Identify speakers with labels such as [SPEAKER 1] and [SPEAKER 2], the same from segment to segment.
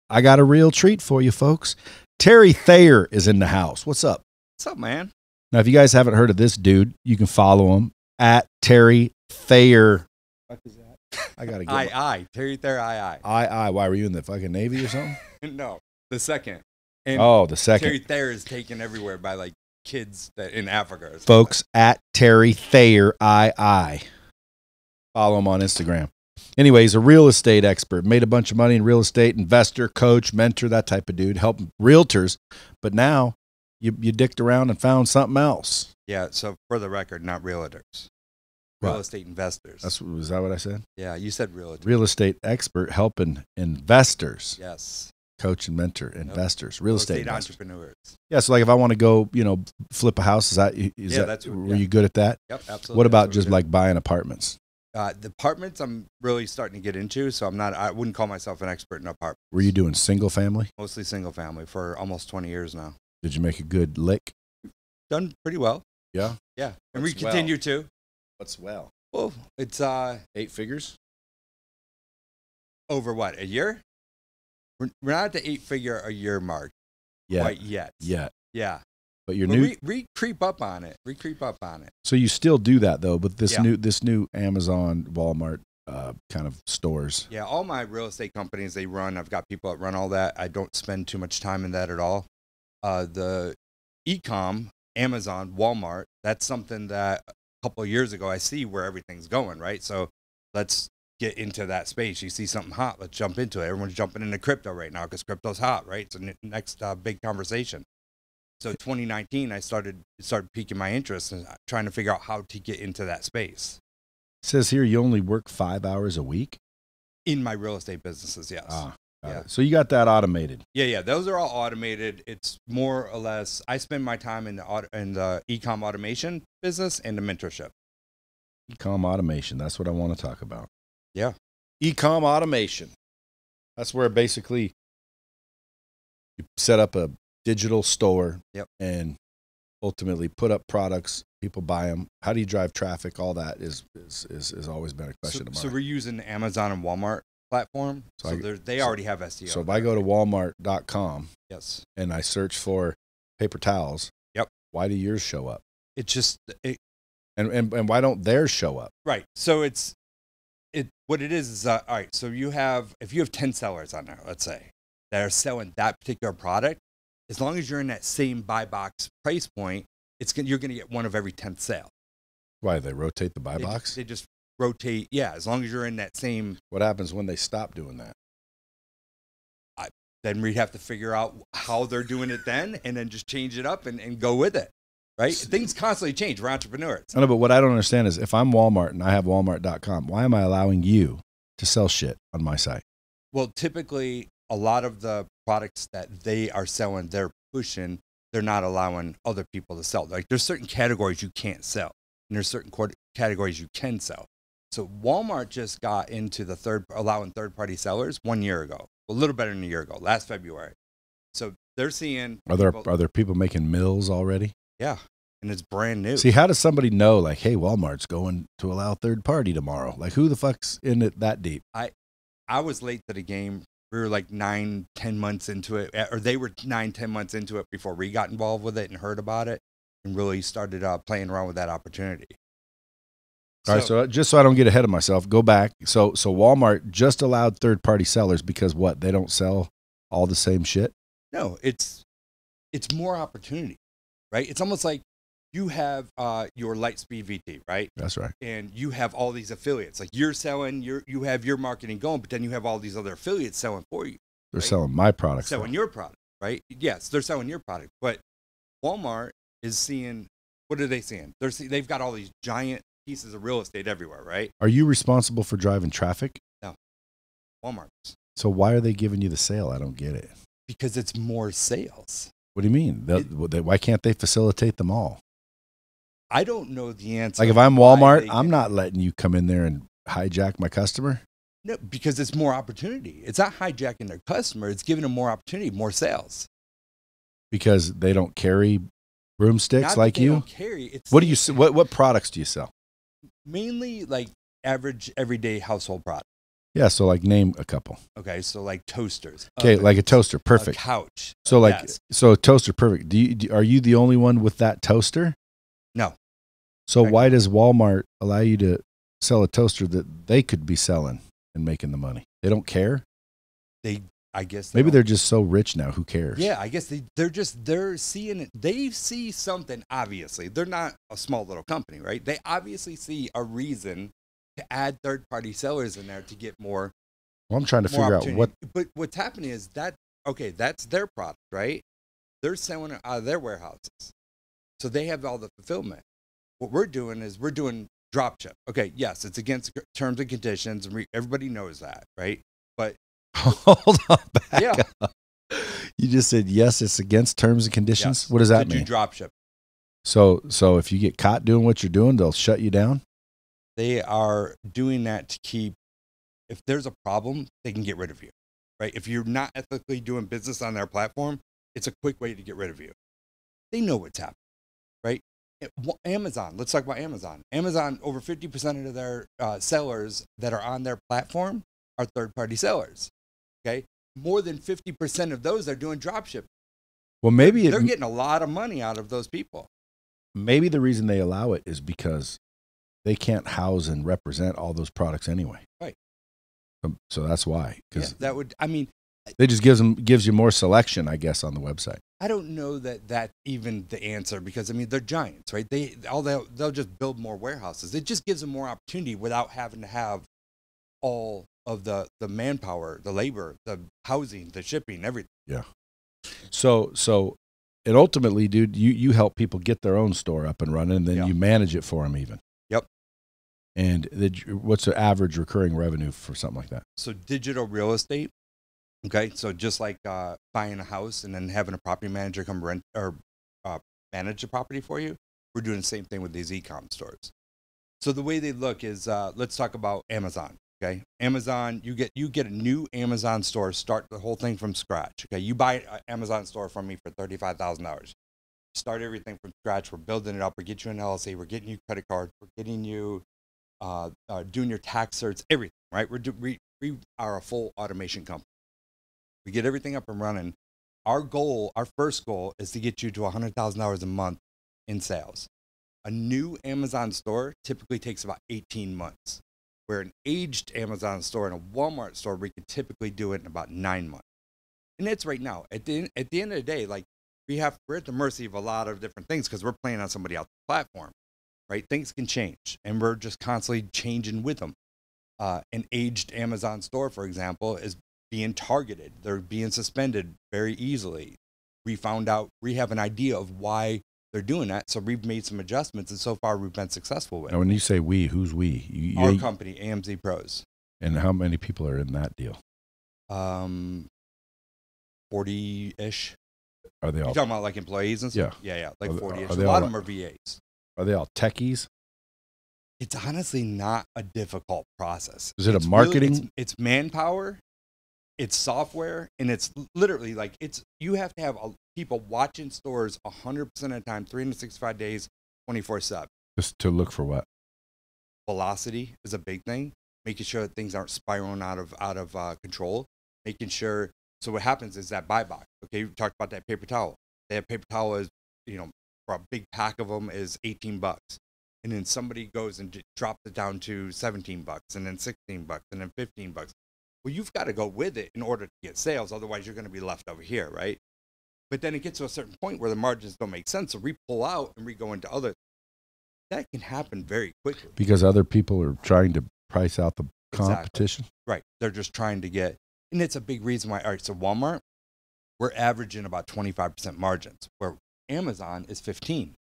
[SPEAKER 1] I got a real treat for you, folks. Terry Thayer is in the house. What's up?
[SPEAKER 2] What's up, man?
[SPEAKER 1] Now, if you guys haven't heard of this dude, you can follow him at Terry Thayer. What is that? I gotta get
[SPEAKER 2] Terry Thayer.
[SPEAKER 1] Why were you in the fucking Navy or something?
[SPEAKER 2] No, the second. And
[SPEAKER 1] the second.
[SPEAKER 2] Terry Thayer is taken everywhere by like kids that in Africa.
[SPEAKER 1] Folks, at Terry Thayer Follow him on Instagram. Anyway, he's a real estate expert. Made a bunch of money in real estate, investor, coach, mentor, that type of dude. Helping realtors. But now you dicked around and found something else.
[SPEAKER 2] Yeah. So for the record, not realtors. Real estate investors.
[SPEAKER 1] Was that what I said?
[SPEAKER 2] Yeah, you said realtor.
[SPEAKER 1] Real estate expert helping investors.
[SPEAKER 2] Yes.
[SPEAKER 1] Coach and mentor investors. Real estate
[SPEAKER 2] entrepreneurs.
[SPEAKER 1] Yeah, so like if I want to go, flip a house, were you good at that?
[SPEAKER 2] Yep, absolutely.
[SPEAKER 1] What about just like buying apartments?
[SPEAKER 2] The apartments I'm really starting to get into, so I wouldn't call myself an expert in apartments.
[SPEAKER 1] Were you doing single family?
[SPEAKER 2] Mostly single family for almost 20 years now.
[SPEAKER 1] Did you make a good lick?
[SPEAKER 2] Done pretty well.
[SPEAKER 1] Yeah?
[SPEAKER 2] Yeah. And we continue to.
[SPEAKER 1] What's well?
[SPEAKER 2] Well, it's
[SPEAKER 1] 8 figures?
[SPEAKER 2] Over what, a year? We're not at the 8-figure a year mark quite yet. Yeah.
[SPEAKER 1] But you're new.
[SPEAKER 2] Creep up on it. Creep up on it.
[SPEAKER 1] So you still do that though, but this new Amazon, Walmart kind of stores.
[SPEAKER 2] Yeah, all my real estate companies I've got people that run all that. I don't spend too much time in that at all. The e-com, Amazon, Walmart, that's something that a couple of years ago I see where everything's going, right? So let's get into that space. You see something hot, let's jump into it. Everyone's jumping into crypto right now because crypto's hot, right? It's the next big conversation. So 2019, I started piquing my interest and trying to figure out how to get into that space.
[SPEAKER 1] It says here you only work 5 hours a week?
[SPEAKER 2] In my real estate businesses, yes.
[SPEAKER 1] Yeah. So you got that automated?
[SPEAKER 2] Yeah. Those are all automated. It's more or less, I spend my time in the e-com automation business and the mentorship.
[SPEAKER 1] E-com automation, that's what I want to talk about.
[SPEAKER 2] Yeah.
[SPEAKER 1] E-com automation. That's where basically you set up a digital store and ultimately put up products, people buy them. How do you drive traffic? All that is always been a question of mine.
[SPEAKER 2] So we're using the Amazon and Walmart platform. So they already have SEO.
[SPEAKER 1] So if I go to walmart.com and I search for paper towels, why do yours show up?
[SPEAKER 2] It's just
[SPEAKER 1] and why don't theirs show up?
[SPEAKER 2] Right. So what it is all right, so if you have 10 sellers on there, let's say, that are selling that particular product, as long as you're in that same buy box price point, you're going to get one of every 10th sale.
[SPEAKER 1] Why, they rotate the buy box?
[SPEAKER 2] They just rotate, as long as you're in that same.
[SPEAKER 1] What happens when they stop doing that?
[SPEAKER 2] Then we'd have to figure out how they're doing it then, and then just change it up and go with it. Right? Things constantly change. We're entrepreneurs.
[SPEAKER 1] I know, but what I don't understand is if I'm Walmart and I have walmart.com, why am I allowing you to sell shit on my site?
[SPEAKER 2] Well, typically, a lot of the products that they are selling, they're pushing, they're not allowing other people to sell. Like there's certain categories you can't sell, and there's certain categories you can sell. So Walmart just got into allowing third-party sellers 1 year ago, a little better than a year ago, last February. So they're seeing.
[SPEAKER 1] Are there people making mills already?
[SPEAKER 2] Yeah, and it's brand new.
[SPEAKER 1] See, how does somebody know, like, hey, Walmart's going to allow third party tomorrow? Like, who the fuck's in it that deep?
[SPEAKER 2] I was late to the game. We were like 9-10 months into it, or they were 9-10 months into it before we got involved with it and heard about it and really started playing around with that opportunity.
[SPEAKER 1] All right, so just so I don't get ahead of myself, go back. So Walmart just allowed third party sellers because what? They don't sell all the same shit?
[SPEAKER 2] No, it's more opportunity. Right? It's almost like you have your Lightspeed VT, right?
[SPEAKER 1] That's right.
[SPEAKER 2] And you have all these affiliates. Like you're selling, you have your marketing going, but then you have all these other affiliates selling for you.
[SPEAKER 1] They're selling my product.
[SPEAKER 2] Selling your product, right? Yes, they're selling your product. But Walmart is seeing, what are they seeing? They've got all these giant pieces of real estate everywhere, right?
[SPEAKER 1] Are you responsible for driving traffic?
[SPEAKER 2] No. Walmart.
[SPEAKER 1] So why are they giving you the sale? I don't get it.
[SPEAKER 2] Because it's more sales.
[SPEAKER 1] What do you mean? Why can't they facilitate them all?
[SPEAKER 2] I don't know the answer.
[SPEAKER 1] Like if I'm Walmart, I'm not letting you come in there and hijack my customer.
[SPEAKER 2] No, because it's more opportunity. It's not hijacking their customer. It's giving them more opportunity, more sales.
[SPEAKER 1] Because they don't carry broomsticks
[SPEAKER 2] not
[SPEAKER 1] like you?
[SPEAKER 2] Don't carry. It's
[SPEAKER 1] what do you? What products do you sell?
[SPEAKER 2] Mainly like average, everyday household products.
[SPEAKER 1] Yeah, so like name a couple.
[SPEAKER 2] Okay, so like toasters.
[SPEAKER 1] Okay,
[SPEAKER 2] ovens,
[SPEAKER 1] like a toaster, perfect.
[SPEAKER 2] A couch.
[SPEAKER 1] So like,
[SPEAKER 2] desk.
[SPEAKER 1] so a toaster, perfect. Are you the only one with that toaster?
[SPEAKER 2] No.
[SPEAKER 1] So why does Walmart allow you to sell a toaster that they could be selling and making the money? They don't care?
[SPEAKER 2] I guess
[SPEAKER 1] maybe they're just so rich now. Who cares?
[SPEAKER 2] Yeah, I guess they're seeing it. They see something, obviously. They're not a small little company, right? They obviously see a reason to add third-party sellers in there to get more.
[SPEAKER 1] Well, I'm trying to figure out what.
[SPEAKER 2] But what's happening is that's their product, right? They're selling it out of their warehouses. So they have all the fulfillment. What we're doing is we're doing dropship. Okay, yes, it's against terms and conditions, and everybody knows that, right? But
[SPEAKER 1] hold on, back
[SPEAKER 2] up.
[SPEAKER 1] You just said yes, it's against terms and conditions. Yes. What does that mean?
[SPEAKER 2] Do dropship.
[SPEAKER 1] So if you get caught doing what you're doing, they'll shut you down.
[SPEAKER 2] They are doing that to keep. If there's a problem, they can get rid of you, right? If you're not ethically doing business on their platform, it's a quick way to get rid of you. They know what's happening, right? Amazon, let's talk about Amazon. Amazon, over 50% of their sellers that are on their platform are third-party sellers, okay? More than 50% of those are doing dropship.
[SPEAKER 1] Well, maybe
[SPEAKER 2] they're getting a lot of money out of those people.
[SPEAKER 1] Maybe the reason they allow it is because they can't house and represent all those products anyway.
[SPEAKER 2] Right.
[SPEAKER 1] So that's why. Because
[SPEAKER 2] that would, I mean,
[SPEAKER 1] they just gives you more selection, I guess, on the website.
[SPEAKER 2] I don't know that's even the answer because I mean they're giants, right? They'll just build more warehouses. It just gives them more opportunity without having to have all of the manpower, the labor, the housing, the shipping, everything.
[SPEAKER 1] Yeah. So and ultimately, dude, you help people get their own store up and running, and then you manage it for them even.
[SPEAKER 2] Yep.
[SPEAKER 1] And what's the average recurring revenue for something like that?
[SPEAKER 2] So digital real estate. Okay, so just like buying a house and then having a property manager come rent or manage the property for you, we're doing the same thing with these e-com stores. So the way they look is, let's talk about Amazon. Okay, Amazon, you get a new Amazon store, start the whole thing from scratch. Okay, you buy an Amazon store from me for $35,000. Start everything from scratch. We're building it up. We get you an LLC. We're getting you credit card. We're getting you doing your tax certs, everything. Right? We are a full automation company. We get everything up and running. Our first goal is to get you to $100,000 a month in sales. A new Amazon store typically takes about 18 months, where an aged Amazon store and a Walmart store, we can typically do it in about 9 months. And it's right now. At the end of the day, like we're at the mercy of a lot of different things because we're playing on somebody else's platform, right? Things can change, and we're just constantly changing with them. An aged Amazon store, for example, is being targeted. They're being suspended very easily. We have an idea of why they're doing that. So we've made some adjustments, and so far we've been successful with it.
[SPEAKER 1] Now, when you say we, who's we?
[SPEAKER 2] Our company, AMZ Pros.
[SPEAKER 1] And how many people are in that deal?
[SPEAKER 2] 40-ish.
[SPEAKER 1] Are they all?
[SPEAKER 2] You talking about like employees and stuff? Yeah, like 40-ish. A lot of them are VAs.
[SPEAKER 1] Are they all techies?
[SPEAKER 2] It's honestly not a difficult process.
[SPEAKER 1] Is it a marketing?
[SPEAKER 2] Really, it's manpower. It's software, and it's literally like you have to have people watching stores 100% of the time, 365 days, 24/7.
[SPEAKER 1] Just to look for what?
[SPEAKER 2] Velocity is a big thing. Making sure that things aren't spiraling out of control. Making sure. So what happens is that buy box. Okay, we talked about that paper towel. That paper towel is, for a big pack of them is $18, and then somebody goes and drops it down to $17, and then $16, and then $15. Well, you've got to go with it in order to get sales. Otherwise, you're going to be left over here, right? But then it gets to a certain point where the margins don't make sense. So we pull out and we go into other. That can happen very quickly.
[SPEAKER 1] Because other people are trying to price out the competition?
[SPEAKER 2] Exactly. Right. They're just trying to get. And it's a big reason why. All right, so Walmart, we're averaging about 25% margins, where Amazon is 15%.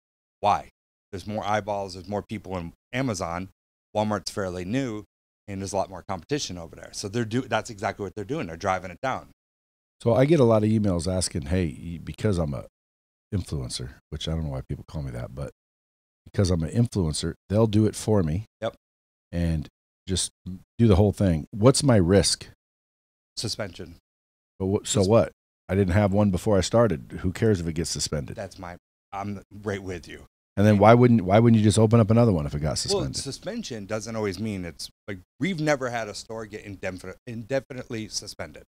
[SPEAKER 2] Why? There's more eyeballs. There's more people in Amazon. Walmart's fairly new. And there's a lot more competition over there. So that's exactly what they're doing. They're driving it down.
[SPEAKER 1] So I get a lot of emails asking, hey, because I'm a influencer, which I don't know why people call me that, but because I'm an influencer, they'll do it for me.
[SPEAKER 2] Yep. And
[SPEAKER 1] just do the whole thing. What's my risk?
[SPEAKER 2] Suspension.
[SPEAKER 1] But so what? I didn't have one before I started. Who cares if it gets suspended?
[SPEAKER 2] I'm right with you.
[SPEAKER 1] And then why wouldn't you just open up another one if it got suspended?
[SPEAKER 2] Well, suspension doesn't always mean it's like we've never had a store get indefinitely suspended.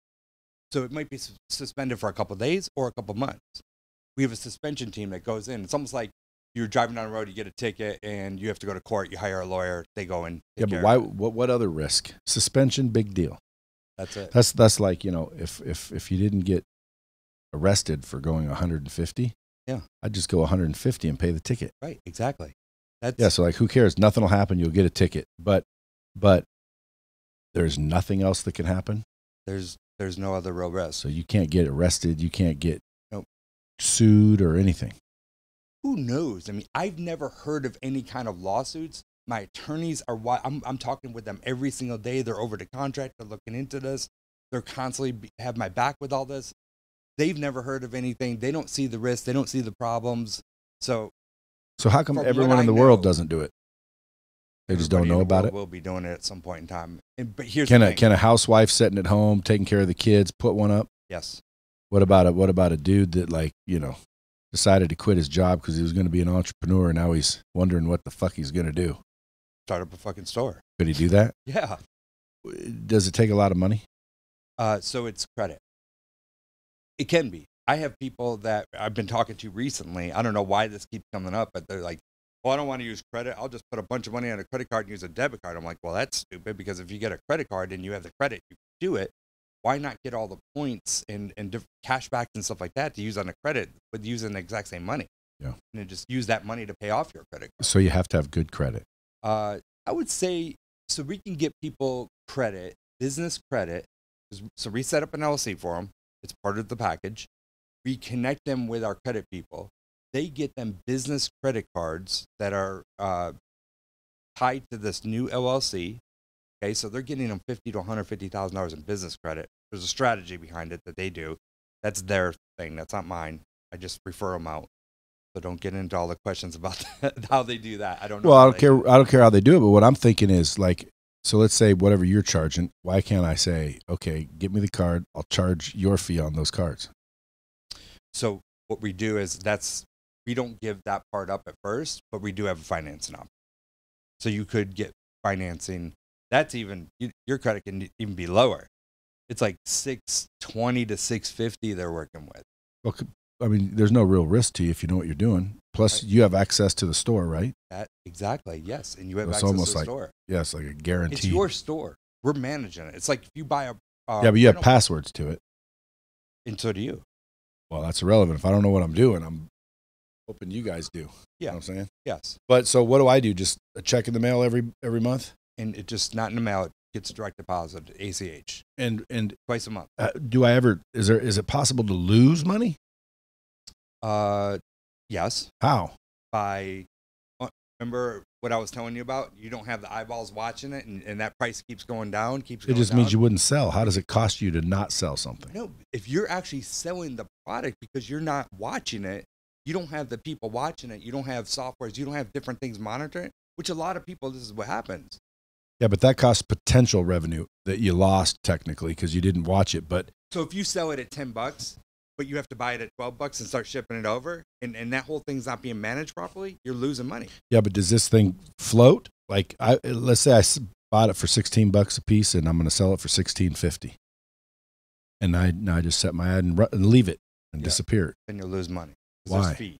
[SPEAKER 2] So it might be suspended for a couple of days or a couple of months. We have a suspension team that goes in. It's almost like you're driving down the road, you get a ticket, and you have to go to court. You hire a lawyer. They go and take care
[SPEAKER 1] why?
[SPEAKER 2] of it.
[SPEAKER 1] What other risk? Suspension, big deal.
[SPEAKER 2] That's it.
[SPEAKER 1] That's like, if you didn't get arrested for going 150, I'd just go 150 and pay the ticket.
[SPEAKER 2] Right, exactly.
[SPEAKER 1] So like, who cares? Nothing will happen. You'll get a ticket, but there's nothing else that can happen.
[SPEAKER 2] There's no other real risk.
[SPEAKER 1] So you can't get arrested. You can't get sued or anything.
[SPEAKER 2] Who knows? I mean, I've never heard of any kind of lawsuits. My attorneys are I'm talking with them every single day. They're over the contract. They're looking into this. They're constantly have my back with all this. They've never heard of anything. They don't see the risk. They don't see the problems. So
[SPEAKER 1] how come everyone in the world doesn't do it? They just don't know about it.
[SPEAKER 2] We'll be doing it at some point in time. But here's
[SPEAKER 1] can a housewife sitting at home taking care of the kids put one up?
[SPEAKER 2] Yes.
[SPEAKER 1] What about a dude that decided to quit his job because he was going to be an entrepreneur and now he's wondering what the fuck he's going to do?
[SPEAKER 2] Start up a fucking store.
[SPEAKER 1] Could he do that?
[SPEAKER 2] Yeah.
[SPEAKER 1] Does it take a lot of money?
[SPEAKER 2] So it's credit. It can be. I have people that I've been talking to recently. I don't know why this keeps coming up, but they're like, well, I don't want to use credit. I'll just put a bunch of money on a credit card and use a debit card. I'm like, well, that's stupid because if you get a credit card and you have the credit, you can do it. Why not get all the points and cash backs and stuff like that to use on a credit with using the exact same money?
[SPEAKER 1] Yeah.
[SPEAKER 2] And then just use that money to pay off your credit card.
[SPEAKER 1] So you have to have good credit.
[SPEAKER 2] I would say, so we can get people credit, business credit. So we set up an LLC for them. It's part of the package. We connect them with our credit people. They get them business credit cards that are tied to this new LLC. Okay, so they're getting them $50,000 to $150,000 in business credit. There's a strategy behind it that they do. That's their thing. That's not mine. I just refer them out. So don't get into all the questions about how they do that. I don't know.
[SPEAKER 1] Well, I don't care. I don't care how they do it. But what I'm thinking is like, so let's say whatever you're charging. Why can't I say, okay, get me the card. I'll charge your fee on those cards.
[SPEAKER 2] So what we do is we don't give that part up at first, but we do have a financing option. So you could get financing. That's even, your credit can even be lower. It's like 620 to 650 they're working with.
[SPEAKER 1] Well, I mean, there's no real risk to you if you know what you're doing. Plus, you have access to the store, right?
[SPEAKER 2] Exactly, yes. And you have access
[SPEAKER 1] almost
[SPEAKER 2] to the
[SPEAKER 1] like,
[SPEAKER 2] store.
[SPEAKER 1] Yeah, it's like a guarantee.
[SPEAKER 2] It's your store. We're managing it. It's like if you buy a...
[SPEAKER 1] yeah, but you have passwords to it.
[SPEAKER 2] And so do you.
[SPEAKER 1] Well, that's irrelevant. If I don't know what I'm doing, I'm hoping you guys do.
[SPEAKER 2] Yeah.
[SPEAKER 1] You know what I'm saying?
[SPEAKER 2] Yes.
[SPEAKER 1] But so what do I do? Just a check in the mail every month?
[SPEAKER 2] And it just not in the mail. It gets direct deposit, ACH.
[SPEAKER 1] And
[SPEAKER 2] twice a month.
[SPEAKER 1] Do I ever, is it possible to lose money?
[SPEAKER 2] Yes.
[SPEAKER 1] How?
[SPEAKER 2] Remember what I was telling you about? You don't have the eyeballs watching it, and that price keeps going down,
[SPEAKER 1] It just means you wouldn't sell. How does it cost you to not sell something?
[SPEAKER 2] No, if you're actually selling the product because you're not watching it, you don't have the people watching it, you don't have softwares, you don't have different things monitoring, which a lot of people, this is what happens.
[SPEAKER 1] Yeah, but that costs potential revenue that you lost technically because you didn't watch it. But
[SPEAKER 2] so if you sell it at $10, but you have to buy it at $12 and start shipping it over, and that whole thing's not being managed properly, you're losing money.
[SPEAKER 1] Yeah, but does this thing float? Like, let's say I bought it for $16 a piece, and I'm going to sell it for $16.50, and I just set my ad and leave it and disappear.
[SPEAKER 2] Then you'll lose money.
[SPEAKER 1] Why?
[SPEAKER 2] There's fees.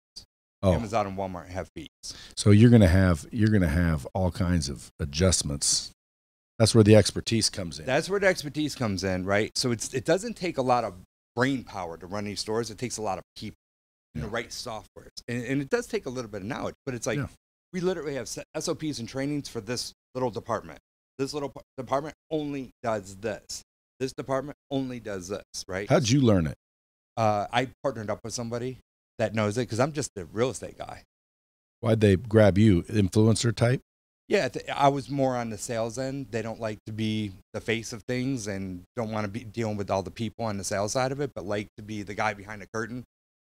[SPEAKER 1] Oh.
[SPEAKER 2] Amazon and Walmart have fees.
[SPEAKER 1] So you're gonna have all kinds of adjustments. That's where the expertise comes in.
[SPEAKER 2] That's where the expertise comes in, right? So it doesn't take a lot of brain power to run these stores. It takes a lot of people and the right softwares. And it does take a little bit of knowledge, but it's like we literally have SOPs and trainings for this little department. This little department only does this. This department only does this, right?
[SPEAKER 1] How'd you learn it?
[SPEAKER 2] I partnered up with somebody that knows it because I'm just a real estate guy.
[SPEAKER 1] Why'd they grab you? Influencer type?
[SPEAKER 2] Yeah, I was more on the sales end. They don't like to be the face of things and don't want to be dealing with all the people on the sales side of it, but like to be the guy behind the curtain,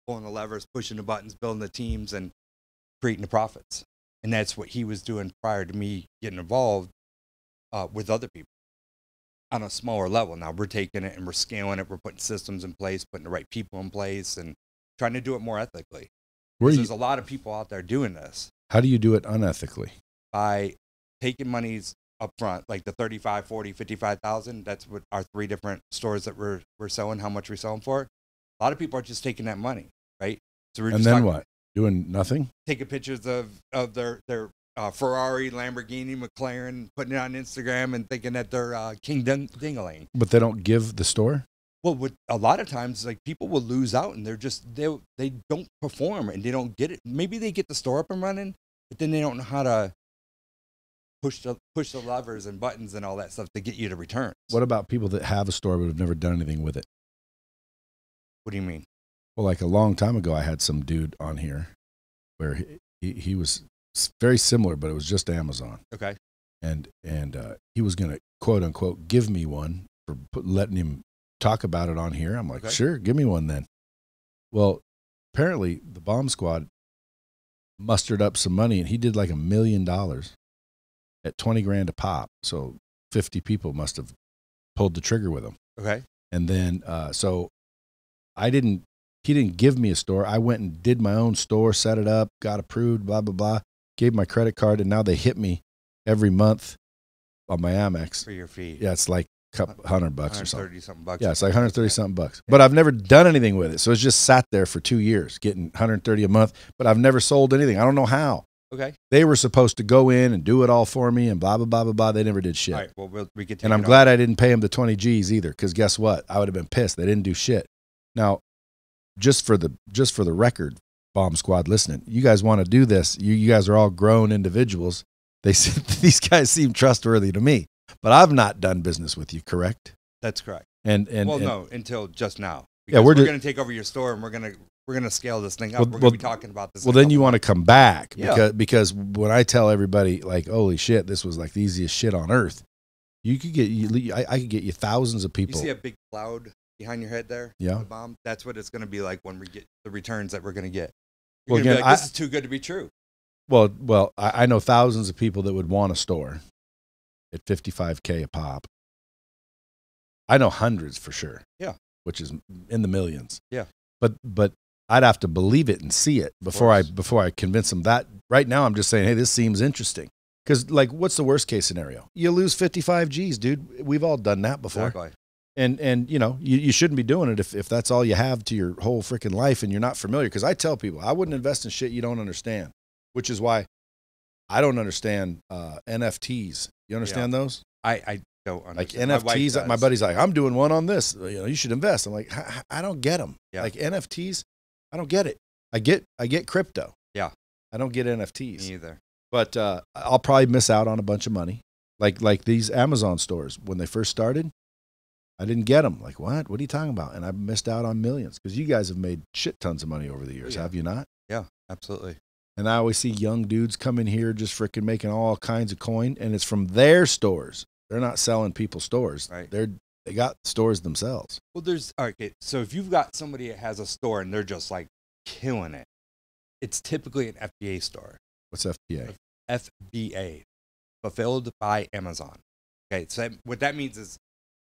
[SPEAKER 2] pulling the levers, pushing the buttons, building the teams, and creating the profits. And that's what he was doing prior to me getting involved with other people on a smaller level. Now we're taking it and we're scaling it. We're putting systems in place, putting the right people in place, and trying to do it more ethically. There's a lot of people out there doing this.
[SPEAKER 1] How do you do it unethically?
[SPEAKER 2] By taking monies up front, like the 35, 40, 55,000. That's what our 3 different stores that we're selling, how much we sell them for. A lot of people are just taking that money, right? So we're
[SPEAKER 1] and
[SPEAKER 2] just
[SPEAKER 1] then what? Doing nothing?
[SPEAKER 2] Taking pictures of their Ferrari, Lamborghini, McLaren, putting it on Instagram and thinking that they're King Dingaling.
[SPEAKER 1] But they don't give the store?
[SPEAKER 2] Well, a lot of times, like, people will lose out and they don't perform and they don't get it. Maybe they get the store up and running, but then they don't know how to push the levers and buttons and all that stuff to get you to returns.
[SPEAKER 1] What about people that have a store but have never done anything with it?
[SPEAKER 2] What do you mean?
[SPEAKER 1] Well, like a long time ago, I had some dude on here where he was very similar, but it was just Amazon.
[SPEAKER 2] Okay.
[SPEAKER 1] And he was going to, quote unquote, give me one for letting him talk about it on here. I'm like,
[SPEAKER 2] okay.
[SPEAKER 1] Sure, give me one then. Well, apparently the bomb squad mustered up some money and he did like $1 million at 20 grand a pop. So 50 people must have pulled the trigger with him.
[SPEAKER 2] Okay.
[SPEAKER 1] And then, so he didn't give me a store. I went and did my own store, set it up, got approved, blah, blah, blah, gave my credit card. And now they hit me every month on my Amex.
[SPEAKER 2] For your fee.
[SPEAKER 1] Yeah. It's like $100 or something.
[SPEAKER 2] $130
[SPEAKER 1] Yeah. It's like $130 But I've never done anything with it. So it's just sat there for 2 years getting $130 a month, but I've never sold anything. I don't know how.
[SPEAKER 2] Okay.
[SPEAKER 1] They were supposed to go in and do it all for me and blah, blah, blah, blah, blah. They never did shit.
[SPEAKER 2] All right. Well, we get.
[SPEAKER 1] And I'm glad I didn't pay them the 20 G's either. Cause guess what? I would have been pissed. They didn't do shit. Now, just for the record, Bomb Squad listening, you guys want to do this. You guys are all grown individuals. These guys seem trustworthy to me, but I've not done business with you, correct?
[SPEAKER 2] That's correct.
[SPEAKER 1] No,
[SPEAKER 2] until just now.
[SPEAKER 1] Yeah,
[SPEAKER 2] we're going to take over your store and we're going to scale this thing up. We're going to be talking about this.
[SPEAKER 1] Well, then you want to come back
[SPEAKER 2] yeah.
[SPEAKER 1] because when I tell everybody like, holy shit, this was like the easiest shit on earth. I could get you thousands of people.
[SPEAKER 2] You see a big cloud behind your head there?
[SPEAKER 1] Yeah.
[SPEAKER 2] The bomb. That's what it's going to be like when we get the returns that we're going to get.
[SPEAKER 1] Well,
[SPEAKER 2] again, be like, this is too good to be true.
[SPEAKER 1] Well, I know thousands of people that would want a store at $55K a pop. I know hundreds for sure.
[SPEAKER 2] Yeah.
[SPEAKER 1] Which is in the millions.
[SPEAKER 2] Yeah.
[SPEAKER 1] But I'd have to believe it and see it before I convince them that. Right now, I'm just saying, hey, this seems interesting. Because, like, what's the worst case scenario? You lose 55 G's, dude. We've all done that before.
[SPEAKER 2] Exactly.
[SPEAKER 1] And you know, you shouldn't be doing it if that's all you have to your whole freaking life and you're not familiar. Because I tell people, I wouldn't invest in shit you don't understand, which is why I don't understand NFTs. You understand those?
[SPEAKER 2] I don't understand.
[SPEAKER 1] Like NFTs, my buddy's like, I'm doing one on this. You know, you should invest. I'm like, I don't get them.
[SPEAKER 2] Yeah.
[SPEAKER 1] Like NFTs, I don't get it. I get crypto.
[SPEAKER 2] Yeah.
[SPEAKER 1] I don't get NFTs.
[SPEAKER 2] Me either.
[SPEAKER 1] But I'll probably miss out on a bunch of money. Like these Amazon stores, when they first started, I didn't get them. Like, what? What are you talking about? And I missed out on millions because you guys have made shit tons of money over the years, have you not?
[SPEAKER 2] Yeah, absolutely.
[SPEAKER 1] And I always see young dudes come in here just freaking making all kinds of coin, and it's from their stores. They're not selling people's stores.
[SPEAKER 2] Right.
[SPEAKER 1] They got stores themselves.
[SPEAKER 2] Well, okay. So if you've got somebody that has a store and they're just like killing it, it's typically an FBA store.
[SPEAKER 1] What's FBA?
[SPEAKER 2] FBA, fulfilled by Amazon. Okay, so what that means is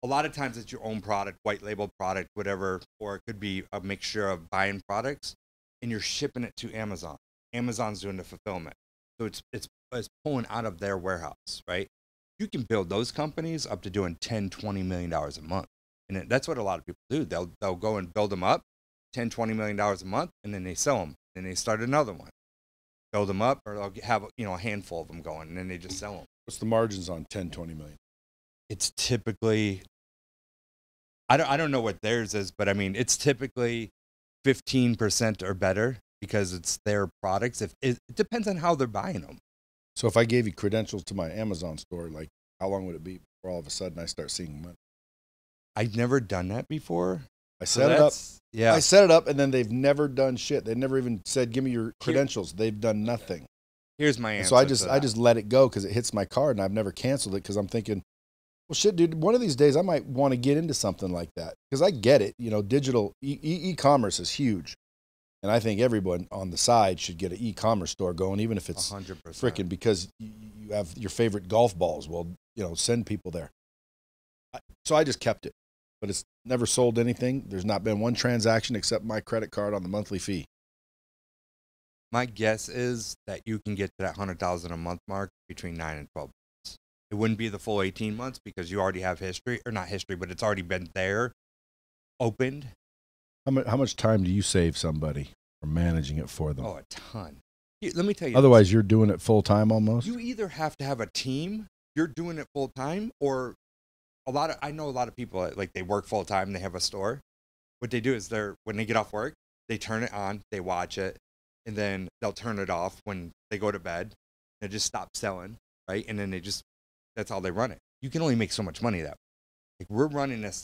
[SPEAKER 2] a lot of times it's your own product, white label product, whatever, or it could be a mixture of buying products, and you're shipping it to Amazon. Amazon's doing the fulfillment, so it's pulling out of their warehouse, right? You can build those companies up to doing $10-20 million a month, and that's what a lot of people do. They'll go and build them up, $10-20 million a month, and then they sell them, and they start another one. Build them up, or they'll have a handful of them going, and then they just sell them.
[SPEAKER 1] What's the margins on 10-20 million?
[SPEAKER 2] It's typically, I don't know what theirs is, but I mean, it's typically 15% or better because it's their products. It depends on how they're buying them.
[SPEAKER 1] So if I gave you credentials to my Amazon store, like how long would it be before all of a sudden I start seeing money?
[SPEAKER 2] I've never done that before.
[SPEAKER 1] I set it up.
[SPEAKER 2] Yeah.
[SPEAKER 1] I set it up, and then they've never done shit. They never even said, "Give me your credentials." They've done nothing.
[SPEAKER 2] Here's my answer.
[SPEAKER 1] So I just let it go because it hits my card, and I've never canceled it because I'm thinking, well, shit, dude. One of these days I might want to get into something like that because I get it. You know, digital e-commerce is huge, and I think everyone on the side should get an e-commerce store going, even if it's
[SPEAKER 2] 100%.
[SPEAKER 1] Freaking because you have your favorite golf balls. Well, send people there. So I just kept it. But it's never sold anything. There's not been one transaction except my credit card on the monthly fee.
[SPEAKER 2] My guess is that you can get to that 100,000 a month mark between 9 and 12 months. It wouldn't be the full 18 months because you already have history, or not history, but it's already been there, opened.
[SPEAKER 1] How much time do you save somebody from managing it for them?
[SPEAKER 2] Oh, a ton. Let me tell you.
[SPEAKER 1] Otherwise, you're doing it full time almost.
[SPEAKER 2] You either have to have a team, you're doing it full time, or I know a lot of people, like, they work full time, they have a store. What they do is when they get off work, they turn it on, they watch it, and then they'll turn it off when they go to bed. They just stop selling, right? And then that's how they run it. You can only make so much money that way. Like,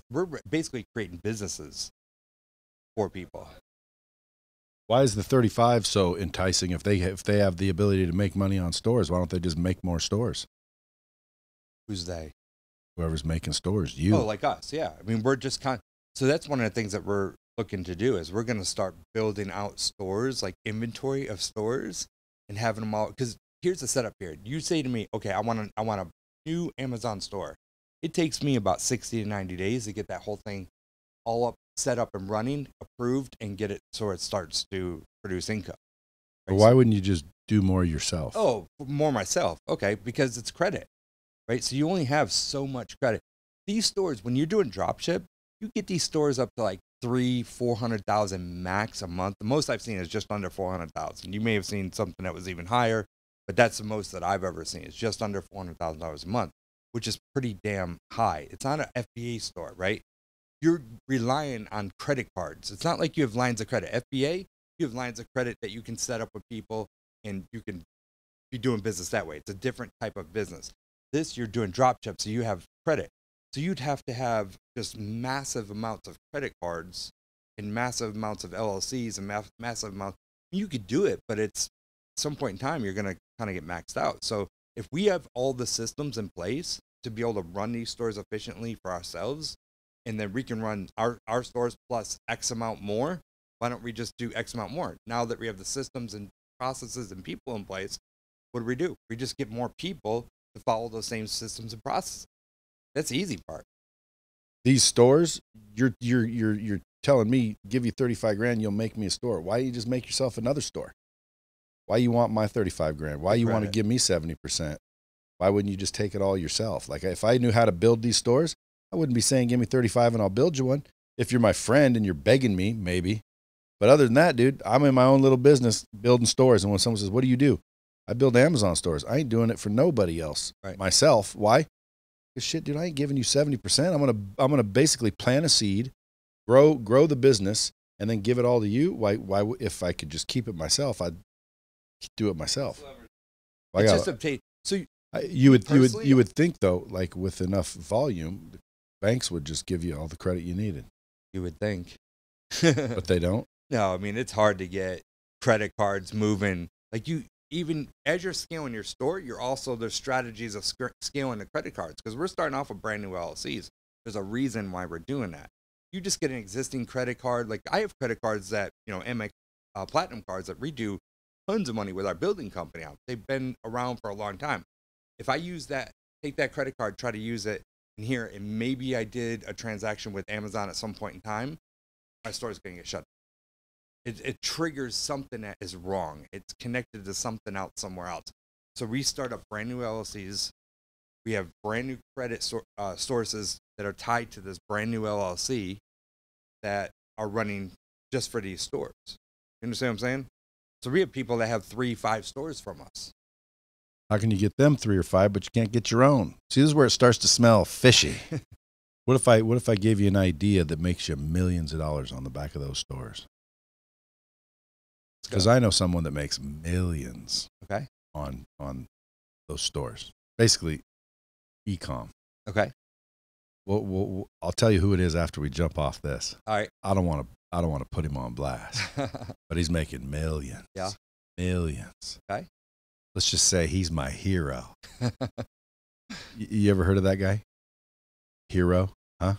[SPEAKER 2] we're basically creating businesses for people.
[SPEAKER 1] Why is the 35 so enticing? If they have the ability to make money on stores, why don't they just make more stores?
[SPEAKER 2] Who's they?
[SPEAKER 1] Whoever's making stores, you.
[SPEAKER 2] Oh, like us, yeah. I mean, we're just so that's one of the things that we're looking to do is we're going to start building out stores, like inventory of stores, and having them all. Because here's the setup here. You say to me, okay, I want a new Amazon store. It takes me about 60 to 90 days to get that whole thing all up, set up and running, approved, and get it so it starts to produce income.
[SPEAKER 1] Right? But why wouldn't you just do more yourself?
[SPEAKER 2] Oh, more myself. Okay, because it's credit, right? So you only have so much credit. These stores, when you're doing dropship, you get these stores up to like 300,000-400,000 max a month. The most I've seen is just under 400,000. You may have seen something that was even higher, but that's the most that I've ever seen. It's just under $400,000 a month, which is pretty damn high. It's not an FBA store, right? You're relying on credit cards. It's not like you have lines of credit. FBA, you have lines of credit that you can set up with people and you can be doing business that way. It's a different type of business. This, you're doing dropship, so you have credit. So you'd have to have just massive amounts of credit cards and massive amounts of LLCs and massive amounts. You could do it, but at some point in time, you're going to kind of get maxed out. So if we have all the systems in place to be able to run these stores efficiently for ourselves, and then we can run our stores plus X amount more, why don't we just do X amount more? Now that we have the systems and processes and people in place, what do? We just get more people to follow those same systems and processes. That's the easy part.
[SPEAKER 1] These stores, you're telling me, give you 35 grand, you'll make me a store. Why don't you just make yourself another store? Why you want my 35 grand? Why you want to give me 70%? Why wouldn't you just take it all yourself? Like, if I knew how to build these stores, I wouldn't be saying, give me 35 and I'll build you one. If you're my friend and you're begging me, maybe. But other than that, dude, I'm in my own little business building stores. And when someone says, what do? I build Amazon stores. I ain't doing it for nobody else.
[SPEAKER 2] Right.
[SPEAKER 1] Myself. Why? Because shit, dude, I ain't giving you 70%. I'm gonna basically plant a seed, grow the business, and then give it all to you. Why? If I could just keep it myself, I'd do it myself.
[SPEAKER 2] It's just obtain. So
[SPEAKER 1] you would think though, like with enough volume, the banks would just give you all the credit you needed.
[SPEAKER 2] You would think,
[SPEAKER 1] but they don't.
[SPEAKER 2] No, I mean, it's hard to get credit cards moving. Like, you, even as you're scaling your store, there's strategies of scaling the credit cards, because we're starting off with brand new LLCs. There's a reason why we're doing that. You just get an existing credit card. Like, I have credit cards that, MX Platinum cards that we do tons of money with our building company out. They've been around for a long time. If I take that credit card, try to use it in here, and maybe I did a transaction with Amazon at some point in time, my store is going to get shut down. It triggers something that is wrong. It's connected to something else somewhere else. So we start up brand new LLCs. We have brand new credit sources that are tied to this brand new LLC that are running just for these stores. You understand what I'm saying? So we have people that have 3-5 stores from us.
[SPEAKER 1] How can you get them 3 or 5, but you can't get your own? See, this is where it starts to smell fishy. What if I gave you an idea that makes you millions of dollars on the back of those stores? Because I know someone that makes millions.
[SPEAKER 2] Okay.
[SPEAKER 1] On those stores, basically, e-com.
[SPEAKER 2] Okay.
[SPEAKER 1] Well, I'll tell you who it is after we jump off this.
[SPEAKER 2] All right.
[SPEAKER 1] I don't want to put him on blast, but he's making millions.
[SPEAKER 2] Yeah.
[SPEAKER 1] Millions.
[SPEAKER 2] Okay.
[SPEAKER 1] Let's just say he's my hero. You ever heard of that guy? Hero? Huh?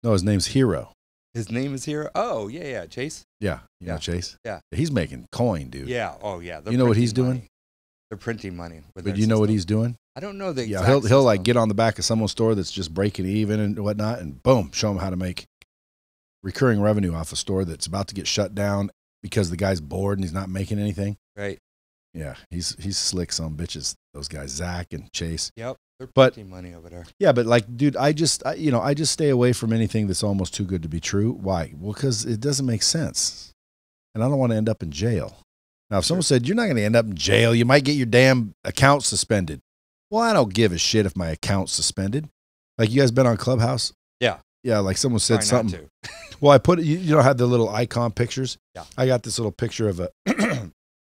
[SPEAKER 1] No, his name's Hero.
[SPEAKER 2] His name is Hero? Oh, yeah. Chase?
[SPEAKER 1] Yeah. You know Chase?
[SPEAKER 2] Yeah.
[SPEAKER 1] He's making coin, dude.
[SPEAKER 2] Yeah. Oh, yeah.
[SPEAKER 1] You know what he's doing?
[SPEAKER 2] They're printing money.
[SPEAKER 1] But you know what he's doing?
[SPEAKER 2] I don't know the
[SPEAKER 1] exact he'll like get on the back of someone's store that's just breaking even and whatnot, and boom, show them how to make recurring revenue off a store that's about to get shut down because the guy's bored and he's not making anything.
[SPEAKER 2] Right.
[SPEAKER 1] Yeah, he's slick some bitches. Those guys, Zach and Chase.
[SPEAKER 2] Yep. They're
[SPEAKER 1] But
[SPEAKER 2] printing money over there.
[SPEAKER 1] yeah, but like, dude, I just stay away from anything that's almost too good to be true. Why? Well, because it doesn't make sense, and I don't want to end up in jail. Now, if someone said you're not going to end up in jail, you might get your damn account suspended. Well, I don't give a shit if my account's suspended. Like, you guys been on Clubhouse?
[SPEAKER 2] Yeah.
[SPEAKER 1] Yeah, like someone said
[SPEAKER 2] Try not
[SPEAKER 1] something. Well, I put you know, have the little icon pictures.
[SPEAKER 2] Yeah.
[SPEAKER 1] I got this little picture of a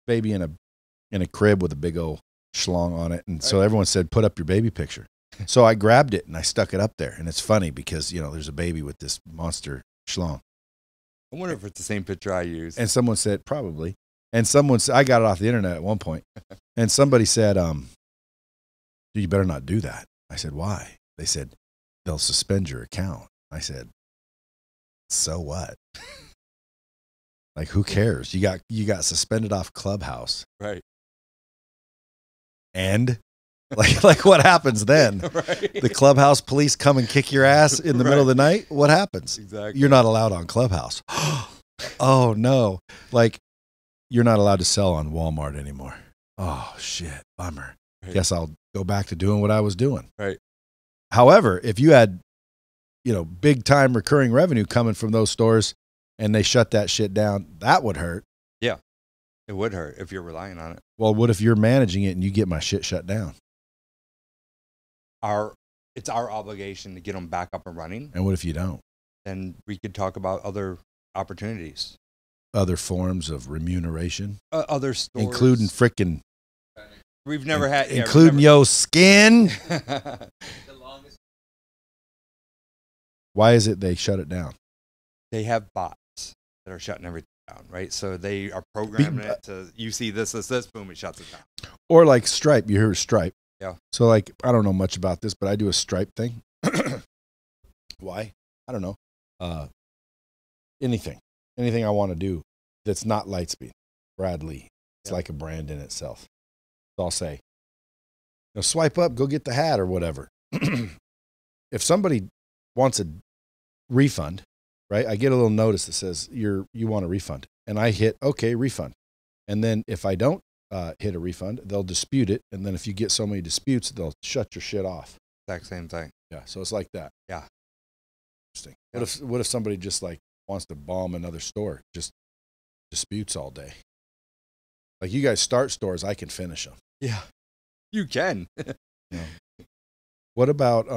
[SPEAKER 1] baby in a crib with a big old schlong on it, and so everyone said, "Put up your baby picture." So I grabbed it and I stuck it up there, and it's funny because there's a baby with this monster schlong.
[SPEAKER 2] I wonder if it's the same picture I used.
[SPEAKER 1] And someone said probably, and someone said I got it off the internet at one point, and somebody said, "You better not do that." I said, "Why?" They said, "They'll suspend your account." I said, "So what?" Like, who cares? You got suspended off Clubhouse.
[SPEAKER 2] Right.
[SPEAKER 1] And like what happens then?
[SPEAKER 2] Right.
[SPEAKER 1] The Clubhouse police come and kick your ass in the middle of the night? What happens?
[SPEAKER 2] Exactly.
[SPEAKER 1] You're not allowed on Clubhouse. Oh no. Like, you're not allowed to sell on Walmart anymore. Oh shit. Bummer.
[SPEAKER 2] Right.
[SPEAKER 1] Guess I'll go back to doing what I was doing.
[SPEAKER 2] Right.
[SPEAKER 1] However, if you had, big time recurring revenue coming from those stores and they shut that shit down, that would hurt.
[SPEAKER 2] Yeah. It would hurt if you're relying on it.
[SPEAKER 1] Well, what if you're managing it and you get my shit shut down?
[SPEAKER 2] It's our obligation to get them back up and running.
[SPEAKER 1] And what if you don't?
[SPEAKER 2] Then we could talk about other opportunities.
[SPEAKER 1] Other forms of remuneration?
[SPEAKER 2] Other stores.
[SPEAKER 1] Including frickin'.
[SPEAKER 2] We've never had.
[SPEAKER 1] Including your skin? Why is it they shut it down?
[SPEAKER 2] They have bots that are shutting everything down, right? So they are programming it to, you see this, boom, it shuts it down.
[SPEAKER 1] Or like Stripe. You hear of Stripe.
[SPEAKER 2] Yeah.
[SPEAKER 1] So like, I don't know much about this, but I do a Stripe thing. Why? I don't know. Anything I want to do that's not Lightspeed. Brad Lee. It's like a brand in itself. So I'll say, swipe up, go get the hat or whatever. If somebody wants a refund, right? I get a little notice that says you want a refund, and I hit okay, refund. And then if I don't hit a refund, they'll dispute it, and then if you get so many disputes, they'll shut your shit off.
[SPEAKER 2] Exact same thing.
[SPEAKER 1] Yeah, so it's like that.
[SPEAKER 2] Yeah.
[SPEAKER 1] Interesting. What if somebody just like wants to bomb another store, just disputes all day? Like, you guys start stores, I can finish them.
[SPEAKER 2] Yeah, you can.
[SPEAKER 1] What about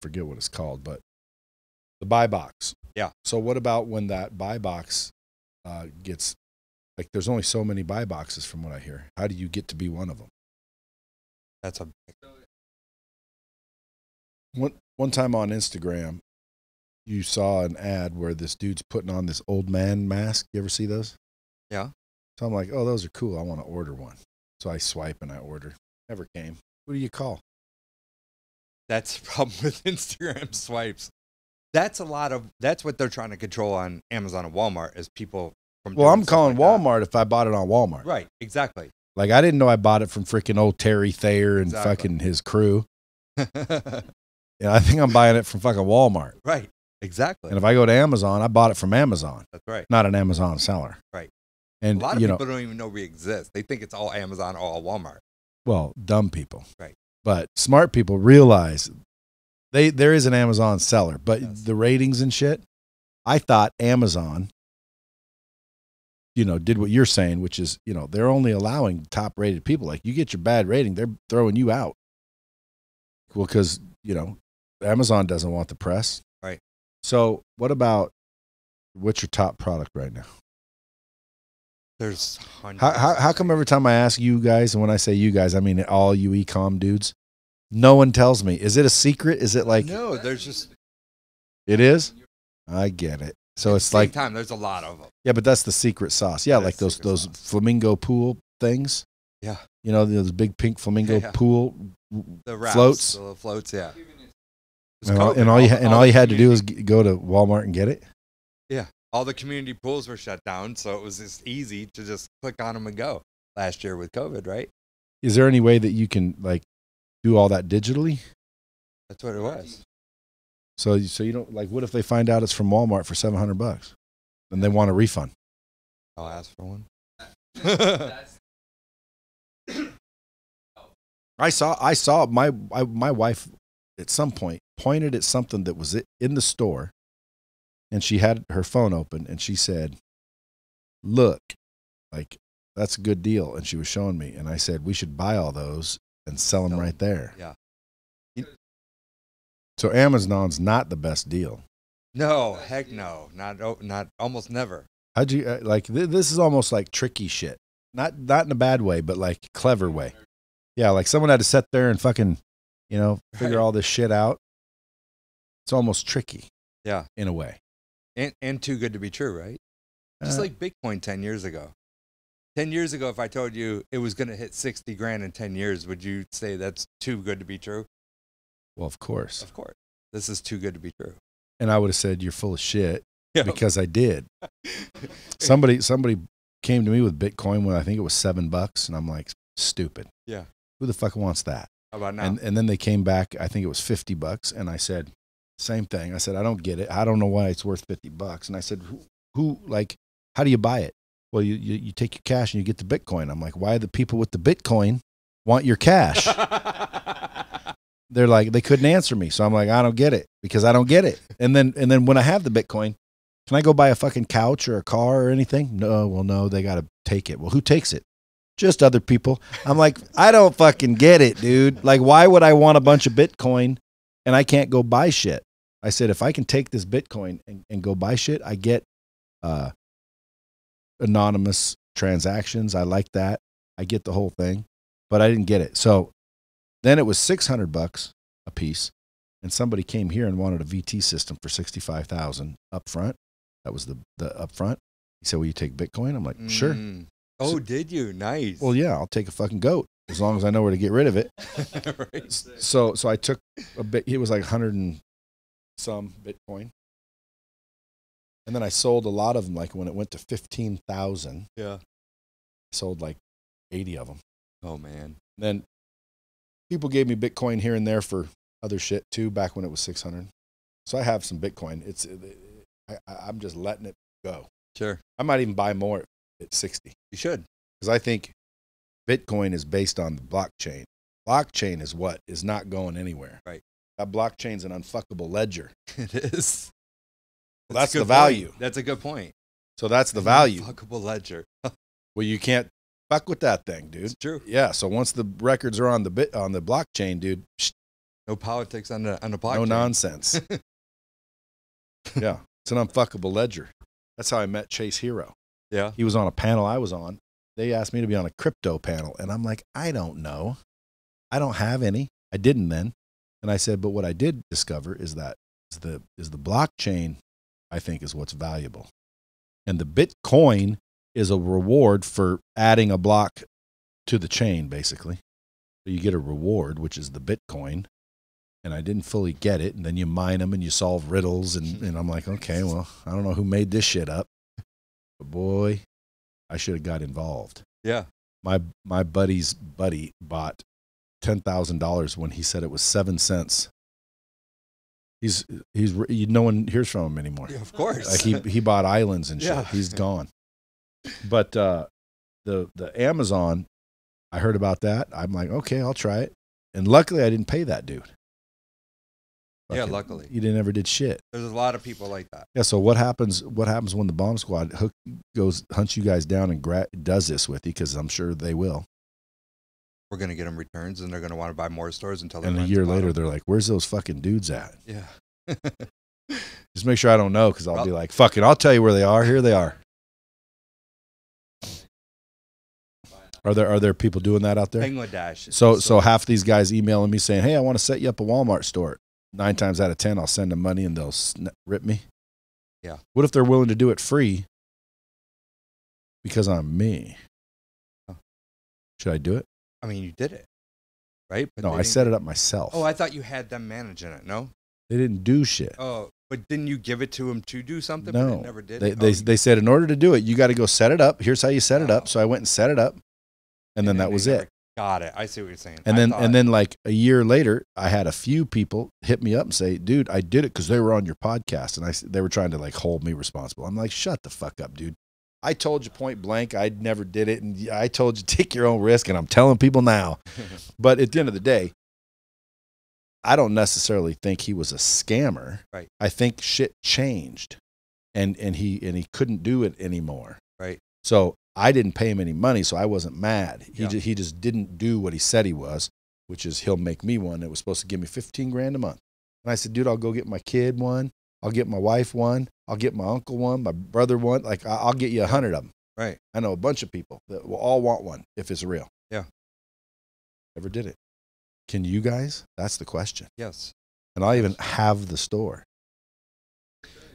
[SPEAKER 1] forget what it's called, but the buy box?
[SPEAKER 2] Yeah.
[SPEAKER 1] So what about when that buy box gets, like, there's only so many buy boxes from what I hear. How do you get to be one of them?
[SPEAKER 2] That's a
[SPEAKER 1] one time on Instagram, you saw an ad where this dude's putting on this old man mask. You ever see those?
[SPEAKER 2] Yeah.
[SPEAKER 1] So I'm like, oh, those are cool. I want to order one. So I swipe and I order. Never came. Who do you call?
[SPEAKER 2] That's the problem with Instagram swipes. That's what they're trying to control on Amazon and Walmart is people from.
[SPEAKER 1] Well, I'm calling Walmart if I bought it on Walmart.
[SPEAKER 2] Right. Exactly.
[SPEAKER 1] Like, I didn't know I bought it from freaking old Terry Thayer and fucking his crew. Yeah, I think I'm buying it from fucking Walmart.
[SPEAKER 2] Right. Exactly.
[SPEAKER 1] And if I go to Amazon, I bought it from Amazon.
[SPEAKER 2] That's right.
[SPEAKER 1] Not an Amazon seller.
[SPEAKER 2] Right.
[SPEAKER 1] And
[SPEAKER 2] a lot of people don't even know we exist. They think it's all Amazon or all Walmart.
[SPEAKER 1] Well, dumb people.
[SPEAKER 2] Right.
[SPEAKER 1] But smart people realize there is an Amazon seller, but the ratings and shit, I thought Amazon, did what you're saying, which is, they're only allowing top rated people. Like, you get your bad rating, they're throwing you out. Well, because, Amazon doesn't want the press.
[SPEAKER 2] Right.
[SPEAKER 1] So what's your top product right now?
[SPEAKER 2] There's hundreds.
[SPEAKER 1] How come every time I ask you guys, and when I say you guys, I mean all you e-com dudes, no one tells me? Is it a secret? Is it like...
[SPEAKER 2] No, there's just...
[SPEAKER 1] It is? I get it. So it's like...
[SPEAKER 2] time, there's a lot of them.
[SPEAKER 1] Yeah, but that's the secret sauce. Yeah, like those flamingo pool things.
[SPEAKER 2] Yeah.
[SPEAKER 1] Those big pink flamingo pool
[SPEAKER 2] the wraps,
[SPEAKER 1] floats.
[SPEAKER 2] The floats, yeah.
[SPEAKER 1] And all you had to do is go to Walmart and get it?
[SPEAKER 2] Yeah. All the community pools were shut down, so it was just easy to just click on them and go last year with COVID, right?
[SPEAKER 1] Is there any way that you can, like, do all that digitally?
[SPEAKER 2] That's what it was.
[SPEAKER 1] So you don't, like, what if they find out it's from Walmart for $700? and they want a refund.
[SPEAKER 2] I'll ask for one.
[SPEAKER 1] I saw my wife at some point pointed at something that was in the store, and she had her phone open, and she said, "Look, like that's a good deal." And she was showing me, and I said, "We should buy all those and sell them right there."
[SPEAKER 2] Yeah.
[SPEAKER 1] So Amazon's not the best deal.
[SPEAKER 2] No, heck no, not almost never.
[SPEAKER 1] How'd you like? This is almost like tricky shit. Not in a bad way, but like clever way. Yeah, like someone had to sit there and fucking, figure all this shit out. It's almost tricky.
[SPEAKER 2] Yeah,
[SPEAKER 1] in a way.
[SPEAKER 2] And too good to be true, right? Just like Bitcoin 10 years ago. 10 years ago, if I told you it was going to hit 60 grand in 10 years, would you say that's too good to be true?
[SPEAKER 1] Well, of course.
[SPEAKER 2] Of course. This is too good to be true.
[SPEAKER 1] And I would have said, you're full of shit, because I did. Somebody came to me with Bitcoin when I think it was $7, and I'm like, stupid.
[SPEAKER 2] Yeah.
[SPEAKER 1] Who the fuck wants that?
[SPEAKER 2] How about now?
[SPEAKER 1] And then they came back, I think it was $50, and I said, same thing. I said, I don't get it. I don't know why it's worth $50. And I said, who like, how do you buy it? Well, you take your cash and you get the Bitcoin. I'm like, why the people with the Bitcoin want your cash? They're like, they couldn't answer me. So I'm like, I don't get it, because I don't get it. And then when I have the Bitcoin, can I go buy a fucking couch or a car or anything? No, well, no, they got to take it. Well, who takes it? Just other people. I'm like, I don't fucking get it, dude. Like, why would I want a bunch of Bitcoin and I can't go buy shit? I said, if I can take this Bitcoin and go buy shit, I get anonymous transactions. I like that. I get the whole thing, but I didn't get it. So then it was $600 a piece, and somebody came here and wanted a VT system for $65,000 up front. That was the upfront. He said, will you take Bitcoin? I'm like, sure.
[SPEAKER 2] Oh,
[SPEAKER 1] So,
[SPEAKER 2] did you? Nice.
[SPEAKER 1] well, yeah, I'll take a fucking goat as long as I know where to get rid of it.
[SPEAKER 2] Right.
[SPEAKER 1] So I took a bit. It was like 100 and some Bitcoin. And then I sold a lot of them. Like when it went to 15,000,
[SPEAKER 2] Yeah.
[SPEAKER 1] I sold like 80 of them.
[SPEAKER 2] Oh, man.
[SPEAKER 1] Then people gave me Bitcoin here and there for other shit too, back when it was 600. So I have some Bitcoin. I'm just letting it go.
[SPEAKER 2] Sure.
[SPEAKER 1] I might even buy more at 60.
[SPEAKER 2] You should.
[SPEAKER 1] Because I think Bitcoin is based on the blockchain. Blockchain is what is not going anywhere.
[SPEAKER 2] Right.
[SPEAKER 1] That blockchain's an unfuckable ledger.
[SPEAKER 2] It is.
[SPEAKER 1] Well, that's the value.
[SPEAKER 2] Point. That's a good point.
[SPEAKER 1] So that's the value.
[SPEAKER 2] Unfuckable ledger.
[SPEAKER 1] Well, you can't fuck with that thing, dude.
[SPEAKER 2] It's true.
[SPEAKER 1] Yeah. So once the records are on the blockchain, dude,
[SPEAKER 2] No politics on the blockchain.
[SPEAKER 1] no nonsense. Yeah. It's an unfuckable ledger. That's how I met Chase Hero.
[SPEAKER 2] Yeah.
[SPEAKER 1] He was on a panel I was on. They asked me to be on a crypto panel, and I'm like, I don't know. I don't have any. I didn't then. And I said, but what I did discover is that the blockchain, I think, is what's valuable. And the Bitcoin is a reward for adding a block to the chain, basically. So you get a reward, which is the Bitcoin. And I didn't fully get it. And then you mine them and you solve riddles. And I'm like, okay, well, I don't know who made this shit up. But boy, I should have got involved.
[SPEAKER 2] Yeah.
[SPEAKER 1] My buddy's buddy bought $10,000 when he said it was 7 cents. No one hears from him anymore.
[SPEAKER 2] Yeah, of course.
[SPEAKER 1] Like he bought islands and shit.
[SPEAKER 2] Yeah.
[SPEAKER 1] He's gone. But the Amazon, I heard about that. I'm like, okay, I'll try it. And luckily, I didn't pay that dude.
[SPEAKER 2] Yeah, luckily.
[SPEAKER 1] He never did shit.
[SPEAKER 2] There's a lot of people like that.
[SPEAKER 1] Yeah. So what happens when the bomb squad hunts you guys down and does this with you? Because I'm sure they will.
[SPEAKER 2] We're going to get them returns, and they're going to want to buy more stores until they
[SPEAKER 1] And a year later, they're like, where's those fucking dudes at?
[SPEAKER 2] Yeah.
[SPEAKER 1] Just make sure I don't know, because I'll be like, fucking, I'll tell you where they are. Here they are. Are there people doing that out there?
[SPEAKER 2] Bangladesh.
[SPEAKER 1] So half these guys emailing me saying, hey, I want to set you up a Walmart store. 9 times out of 10, I'll send them money and they'll rip me.
[SPEAKER 2] Yeah.
[SPEAKER 1] What if they're willing to do it free because I'm me?
[SPEAKER 2] Oh.
[SPEAKER 1] Should I do it?
[SPEAKER 2] I mean, you did it, right? But
[SPEAKER 1] no, I set it up myself.
[SPEAKER 2] Oh, I thought you had them managing it. No?
[SPEAKER 1] They didn't do shit.
[SPEAKER 2] Oh, but didn't you give it to them to do something?
[SPEAKER 1] No.
[SPEAKER 2] But it never did.
[SPEAKER 1] They said, in order to do it, you got to go set it up. Here's how you set it up. So I went and set it up. And then that was it.
[SPEAKER 2] Got it. I see what you're saying.
[SPEAKER 1] And then like a year later, I had a few people hit me up and say, dude, I did it because they were on your podcast. And they were trying to like hold me responsible. I'm like, shut the fuck up, dude. I told you point blank, I never did it. And I told you take your own risk. And I'm telling people now. But at the end of the day, I don't necessarily think he was a scammer.
[SPEAKER 2] Right.
[SPEAKER 1] I think shit changed and he couldn't do it anymore.
[SPEAKER 2] Right.
[SPEAKER 1] So I didn't pay him any money, so I wasn't mad. He just didn't do what he said he was, which is he'll make me one that was supposed to give me $15,000 a month. And I said, dude, I'll go get my kid one. I'll get my wife one. I'll get my uncle one, my brother one. Like I'll get you 100 of them.
[SPEAKER 2] Right.
[SPEAKER 1] I know a bunch of people that will all want one if it's real.
[SPEAKER 2] Yeah.
[SPEAKER 1] Never did it. Can you guys? That's the question.
[SPEAKER 2] Yes.
[SPEAKER 1] And I'll even have the store.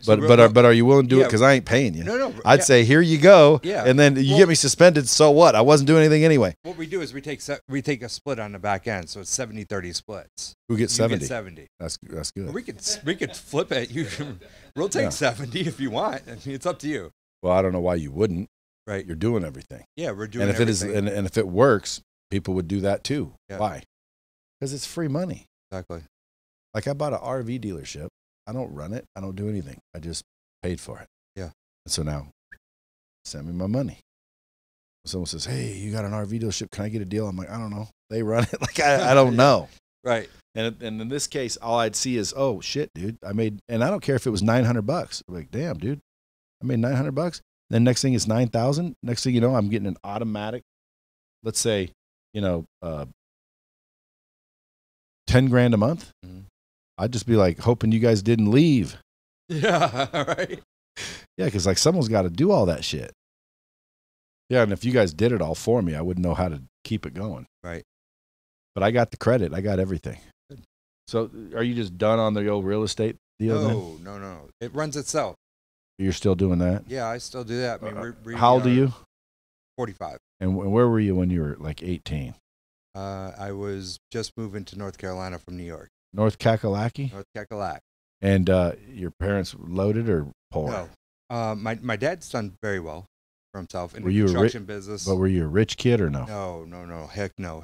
[SPEAKER 2] So
[SPEAKER 1] but are you willing to do it? Because I ain't paying you.
[SPEAKER 2] No.
[SPEAKER 1] I'd say here you go.
[SPEAKER 2] Yeah.
[SPEAKER 1] And then you get me suspended. So what? I wasn't doing anything anyway.
[SPEAKER 2] What we do is we take a split on the back end, so it's 70-30 splits.
[SPEAKER 1] Who gets 70?
[SPEAKER 2] Get 70.
[SPEAKER 1] That's good.
[SPEAKER 2] Well, we could flip it. We'll take 70 if you want. I mean, it's up to you.
[SPEAKER 1] Well, I don't know why you wouldn't.
[SPEAKER 2] Right.
[SPEAKER 1] You're doing everything.
[SPEAKER 2] Yeah, we're doing.
[SPEAKER 1] And if
[SPEAKER 2] everything.
[SPEAKER 1] and if it works, people would do that too.
[SPEAKER 2] Yeah.
[SPEAKER 1] Why? Because it's free money.
[SPEAKER 2] Exactly.
[SPEAKER 1] Like I bought an RV dealership. I don't run it. I don't do anything. I just paid for it.
[SPEAKER 2] Yeah.
[SPEAKER 1] And so now, send me my money. Someone says, "Hey, you got an RV dealership? Can I get a deal?" I'm like, "I don't know. They run it. Like I don't know."
[SPEAKER 2] Right.
[SPEAKER 1] And in this case, all I'd see is, "Oh shit, dude! I made." And I don't care if it was $900. I'm like, "Damn, dude! I made $900." Then next thing is 9,000. Next thing you know, I'm getting an automatic. Let's say, $10,000 a month.
[SPEAKER 2] Mm-hmm.
[SPEAKER 1] I'd just be like hoping you guys didn't leave.
[SPEAKER 2] Yeah, right.
[SPEAKER 1] Yeah, because like someone's got to do all that shit. Yeah, and if you guys did it all for me, I wouldn't know how to keep it going.
[SPEAKER 2] Right.
[SPEAKER 1] But I got the credit. I got everything.
[SPEAKER 2] Good.
[SPEAKER 1] So are you just done on the old real estate deal?
[SPEAKER 2] No. It runs itself.
[SPEAKER 1] You're still doing that?
[SPEAKER 2] Yeah, I still do that. I mean,
[SPEAKER 1] how old are you?
[SPEAKER 2] 45.
[SPEAKER 1] And where were you when you were like 18?
[SPEAKER 2] I was just moving to North Carolina from New York.
[SPEAKER 1] North Kakalaki?
[SPEAKER 2] North Kakalaki.
[SPEAKER 1] And your parents loaded or poor?
[SPEAKER 2] No. My dad's done very well for himself in
[SPEAKER 1] the
[SPEAKER 2] construction business.
[SPEAKER 1] But were you a rich kid or no?
[SPEAKER 2] No. Heck no.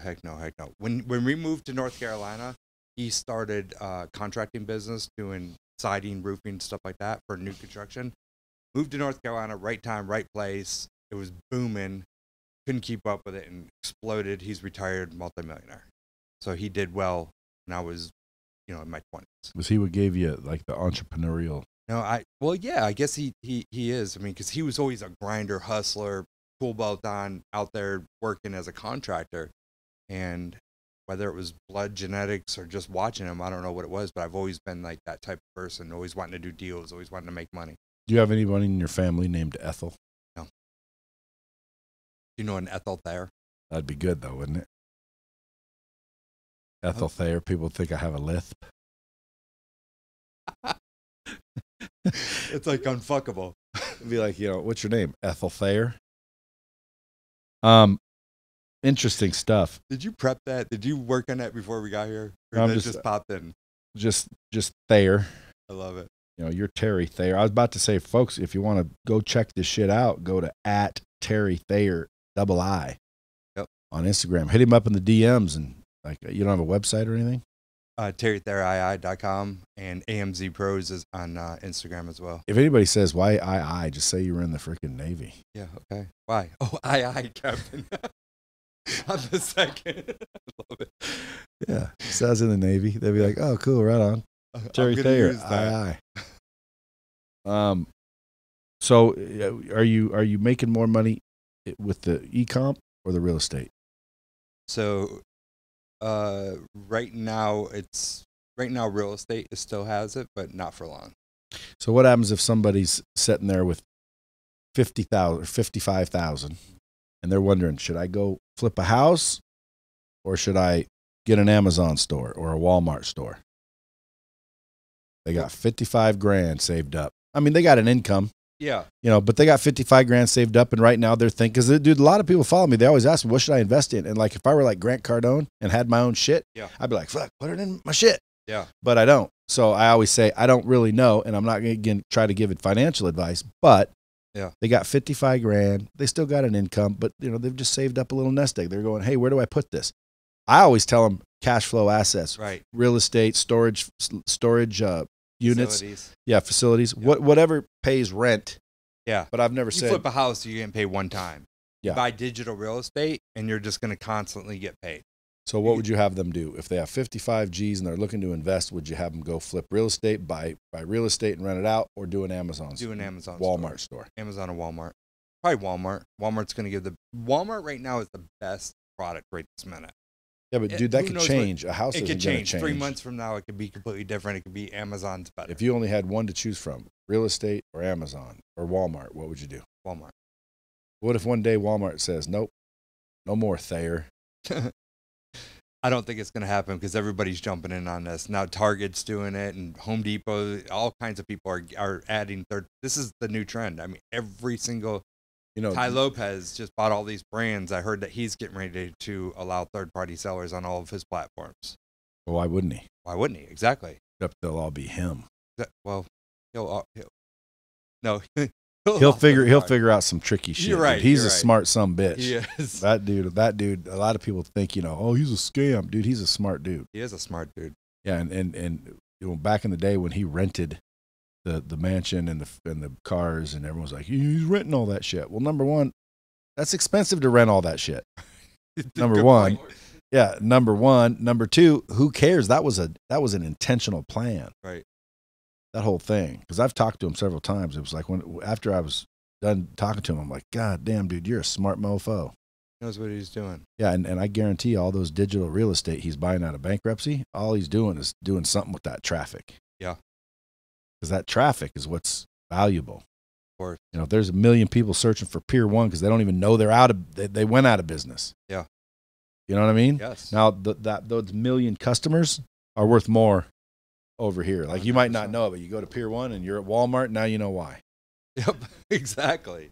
[SPEAKER 2] When we moved to North Carolina, he started contracting business, doing siding, roofing, stuff like that for new construction. Moved to North Carolina, right time, right place. It was booming. Couldn't keep up with it and exploded. He's retired multimillionaire. So he did well when I was, in my 20s.
[SPEAKER 1] Was he what gave you like the entrepreneurial?
[SPEAKER 2] No, I guess he is. I mean, because he was always a grinder, hustler, tool belt on, out there working as a contractor. And whether it was blood genetics or just watching him, I don't know what it was, but I've always been like that type of person, always wanting to do deals, always wanting to make money.
[SPEAKER 1] Do you have anybody in your family named Ethel?
[SPEAKER 2] No. Do you know an Ethel Thayer?
[SPEAKER 1] That'd be good though, wouldn't it? Ethel Thayer, people think I have a lisp.
[SPEAKER 2] It's like unfuckable.
[SPEAKER 1] It'd be like, what's your name? Ethel Thayer. Interesting stuff.
[SPEAKER 2] Did you prep that? Did you work on that before we got here? Or
[SPEAKER 1] No,
[SPEAKER 2] that just popped in?
[SPEAKER 1] Just Thayer.
[SPEAKER 2] I love it.
[SPEAKER 1] You're Terry Thayer. I was about to say, folks, if you want to go check this shit out, go to @TerryThayer II.
[SPEAKER 2] Yep.
[SPEAKER 1] On Instagram. Hit him up in the DMs and like, you don't have a website or anything?
[SPEAKER 2] TerryThayerII.com and AMZ Pros is on Instagram as well.
[SPEAKER 1] If anybody says why II, just say you were in the freaking Navy.
[SPEAKER 2] Yeah. Okay. Why? Oh, II, Captain. I'm the second. I love it.
[SPEAKER 1] Yeah. So I was in the Navy. They'd be like, oh, cool. Right on. Terry Thayer, II. So are you making more money with the e-comp or the real estate?
[SPEAKER 2] So right now real estate still has it, but not for long.
[SPEAKER 1] So what happens if somebody's sitting there with 50,000 or 55,000 and they're wondering, should I go flip a house or should I get an Amazon store or a Walmart store? They got 55 grand saved up. I mean, they got an income.
[SPEAKER 2] Yeah.
[SPEAKER 1] But they got 55 grand saved up, and right now they're thinking, because dude, a lot of people follow me. They always ask me, what should I invest in? And like, if I were like Grant Cardone and had my own shit,
[SPEAKER 2] yeah,
[SPEAKER 1] I'd be like, fuck, put it in my shit.
[SPEAKER 2] Yeah.
[SPEAKER 1] But I don't. So I always say, I don't really know, and I'm not going to try to give it financial advice, but
[SPEAKER 2] Yeah.
[SPEAKER 1] They got 55 grand. They still got an income, but they've just saved up a little nest egg. They're going, hey, where do I put this? I always tell them cash flow assets,
[SPEAKER 2] right?
[SPEAKER 1] Real estate, storage units,
[SPEAKER 2] Facilities.
[SPEAKER 1] Yeah, facilities, whatever pays rent.
[SPEAKER 2] Yeah,
[SPEAKER 1] but I've never
[SPEAKER 2] you
[SPEAKER 1] said
[SPEAKER 2] flip a house, you're getting paid one time.
[SPEAKER 1] Yeah,
[SPEAKER 2] you buy digital real estate, and you're just going to constantly get paid.
[SPEAKER 1] So what would you have them do if they have 55 G's and they're looking to invest? Would you have them go flip real estate, buy real estate and rent it out, or do an Amazon?
[SPEAKER 2] Do an Amazon,
[SPEAKER 1] Walmart store.
[SPEAKER 2] Amazon or Walmart. Probably Walmart. Walmart's going to give Walmart right now is the best product right this minute.
[SPEAKER 1] Yeah, but dude, that could change. A house
[SPEAKER 2] it could
[SPEAKER 1] change.
[SPEAKER 2] 3 months from now, it could be completely different. It could be Amazon's better.
[SPEAKER 1] If you only had one to choose from, real estate or Amazon or Walmart, what would you do?
[SPEAKER 2] Walmart.
[SPEAKER 1] What if one day Walmart says, nope, no more Thayer?
[SPEAKER 2] I don't think it's going to happen because everybody's jumping in on this. Now Target's doing it and Home Depot, all kinds of people are adding third. This is the new trend. I mean, every single, Ty Lopez just bought all these brands. I heard that he's getting ready to allow third-party sellers on all of his platforms.
[SPEAKER 1] Well, why wouldn't he?
[SPEAKER 2] Why wouldn't he? Exactly.
[SPEAKER 1] Except they'll all be him.
[SPEAKER 2] He'll
[SPEAKER 1] figure out some tricky shit.
[SPEAKER 2] You're right.
[SPEAKER 1] Dude. He's
[SPEAKER 2] a
[SPEAKER 1] smart bitch.
[SPEAKER 2] He is.
[SPEAKER 1] That dude. A lot of people think, oh, he's a scam, dude. He's a smart dude.
[SPEAKER 2] He is a smart dude.
[SPEAKER 1] Yeah, and back in the day when he rented the mansion and the cars, and everyone's like, he's renting all that shit. Well, number one, that's expensive to rent all that shit. Number one. Yeah, number one. Number two, who cares? That was an intentional plan.
[SPEAKER 2] Right.
[SPEAKER 1] That whole thing. Because I've talked to him several times. It was like after I was done talking to him, I'm like, God damn, dude, you're a smart mofo.
[SPEAKER 2] He knows what he's doing.
[SPEAKER 1] Yeah, and I guarantee all those digital real estate he's buying out of bankruptcy, all he's doing is doing something with that traffic.
[SPEAKER 2] Yeah.
[SPEAKER 1] Because that traffic is what's valuable.
[SPEAKER 2] Of course.
[SPEAKER 1] If there's 1 million people searching for Pier 1 because they don't even know they went out of business.
[SPEAKER 2] Yeah.
[SPEAKER 1] You know what I mean?
[SPEAKER 2] Yes.
[SPEAKER 1] Now, those 1 million customers are worth more over here. Like 100%. You might not know it, but you go to Pier 1 and you're at Walmart, now you know why.
[SPEAKER 2] Yep, exactly.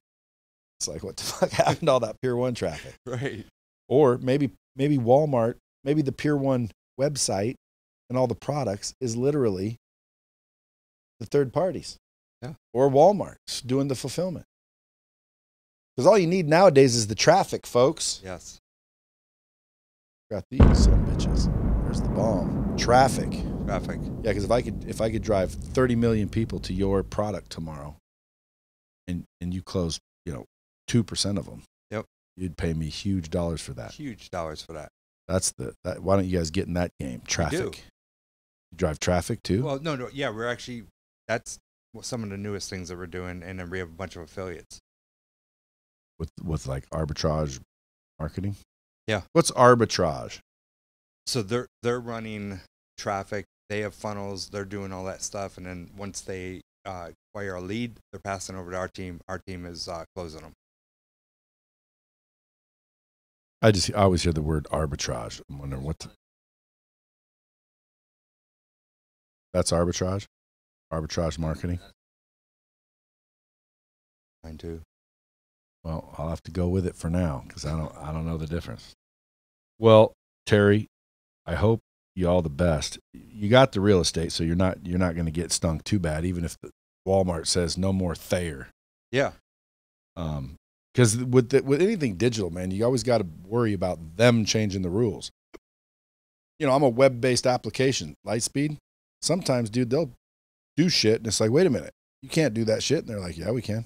[SPEAKER 1] It's like, what the fuck happened to all that Pier 1 traffic?
[SPEAKER 2] Right.
[SPEAKER 1] Or maybe Walmart, maybe the Pier 1 website and all the products is literally the third parties.
[SPEAKER 2] Yeah.
[SPEAKER 1] Or Walmart doing the fulfillment. Because all you need nowadays is the traffic, folks.
[SPEAKER 2] Yes.
[SPEAKER 1] Got these some bitches. There's the bomb. Traffic. Yeah, because if I could drive 30 million people to your product tomorrow, and you close 2% of them,
[SPEAKER 2] yep,
[SPEAKER 1] you'd pay me huge dollars for that.
[SPEAKER 2] Huge dollars for that.
[SPEAKER 1] Why don't you guys get in that game? Traffic. You drive traffic too?
[SPEAKER 2] Well, no. Yeah, that's some of the newest things that we're doing, and then we have a bunch of affiliates
[SPEAKER 1] with like arbitrage marketing.
[SPEAKER 2] Yeah.
[SPEAKER 1] What's arbitrage?
[SPEAKER 2] So they're running traffic. They have funnels. They're doing all that stuff, and then once they acquire a lead, they're passing over to our team. Our team is closing them.
[SPEAKER 1] I always hear the word arbitrage. I'm wondering that's arbitrage? Arbitrage marketing?
[SPEAKER 2] Mine too.
[SPEAKER 1] Well, I'll have to go with it for now because I don't know the difference. Well, Terry, I hope you all the best. You got the real estate, so you're not going to get stung too bad, even if the Walmart says no more Thayer.
[SPEAKER 2] Yeah.
[SPEAKER 1] Because with anything digital, man, you always got to worry about them changing the rules. I'm a web-based application, Lightspeed. Sometimes, dude, they'll do shit, and it's like, wait a minute, you can't do that shit. And they're like, yeah, we can.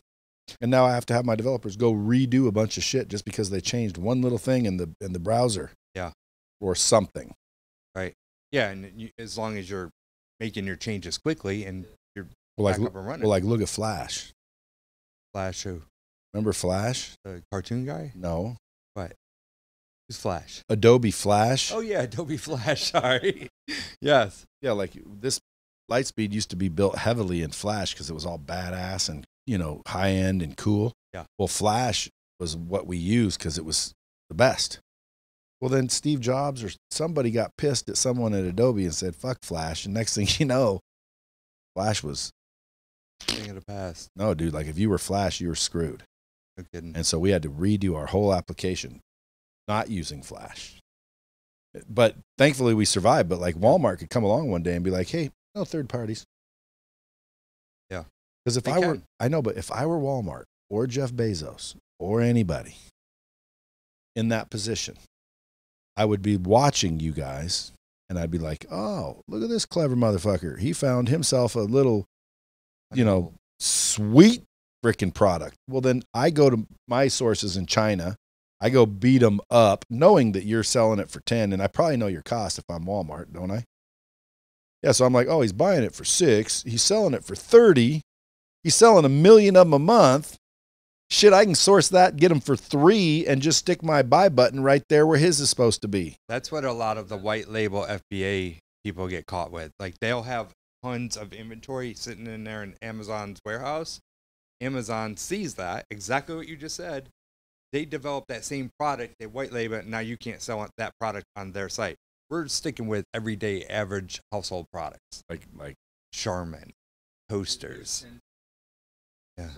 [SPEAKER 1] And now I have to have my developers go redo a bunch of shit just because they changed one little thing in the browser.
[SPEAKER 2] Yeah.
[SPEAKER 1] Or something.
[SPEAKER 2] Right. Yeah, and as long as you're making your changes quickly and you're back up and running.
[SPEAKER 1] Well, like look at Flash.
[SPEAKER 2] Flash who?
[SPEAKER 1] Remember Flash?
[SPEAKER 2] The cartoon guy?
[SPEAKER 1] No.
[SPEAKER 2] What? Who's Flash?
[SPEAKER 1] Adobe Flash.
[SPEAKER 2] Oh, yeah, Adobe Flash. Sorry. Yes.
[SPEAKER 1] Yeah, like this Lightspeed used to be built heavily in Flash because it was all badass and, high end and cool.
[SPEAKER 2] Yeah.
[SPEAKER 1] Well, Flash was what we used because it was the best. Well, then Steve Jobs or somebody got pissed at someone at Adobe and said, fuck Flash. And next thing you know, Flash was
[SPEAKER 2] thing of the past.
[SPEAKER 1] No, dude, like if you were Flash, you were screwed.
[SPEAKER 2] No kidding.
[SPEAKER 1] And so we had to redo our whole application, not using Flash. But thankfully we survived. But like Walmart could come along one day and be like, hey, no third parties.
[SPEAKER 2] Yeah.
[SPEAKER 1] Because if I were Walmart or Jeff Bezos or anybody in that position, I would be watching you guys and I'd be like, oh, look at this clever motherfucker. He found himself a little, sweet freaking product. Well, then I go to my sources in China. I go beat them up knowing that you're selling it for 10, and I probably know your cost if I'm Walmart, don't I? Yeah, so I'm like, oh, he's buying it for 6. He's selling it for 30. He's selling 1 million of them a month. Shit, I can source that, get them for 3, and just stick my buy button right there where his is supposed to be.
[SPEAKER 2] That's what a lot of the white label FBA people get caught with. Like, they'll have tons of inventory sitting in there in Amazon's warehouse. Amazon sees that, exactly what you just said. They develop that same product, they white label it, and now you can't sell that product on their site. We're sticking with everyday average household products.
[SPEAKER 1] Like
[SPEAKER 2] Charmin, toasters. Yeah.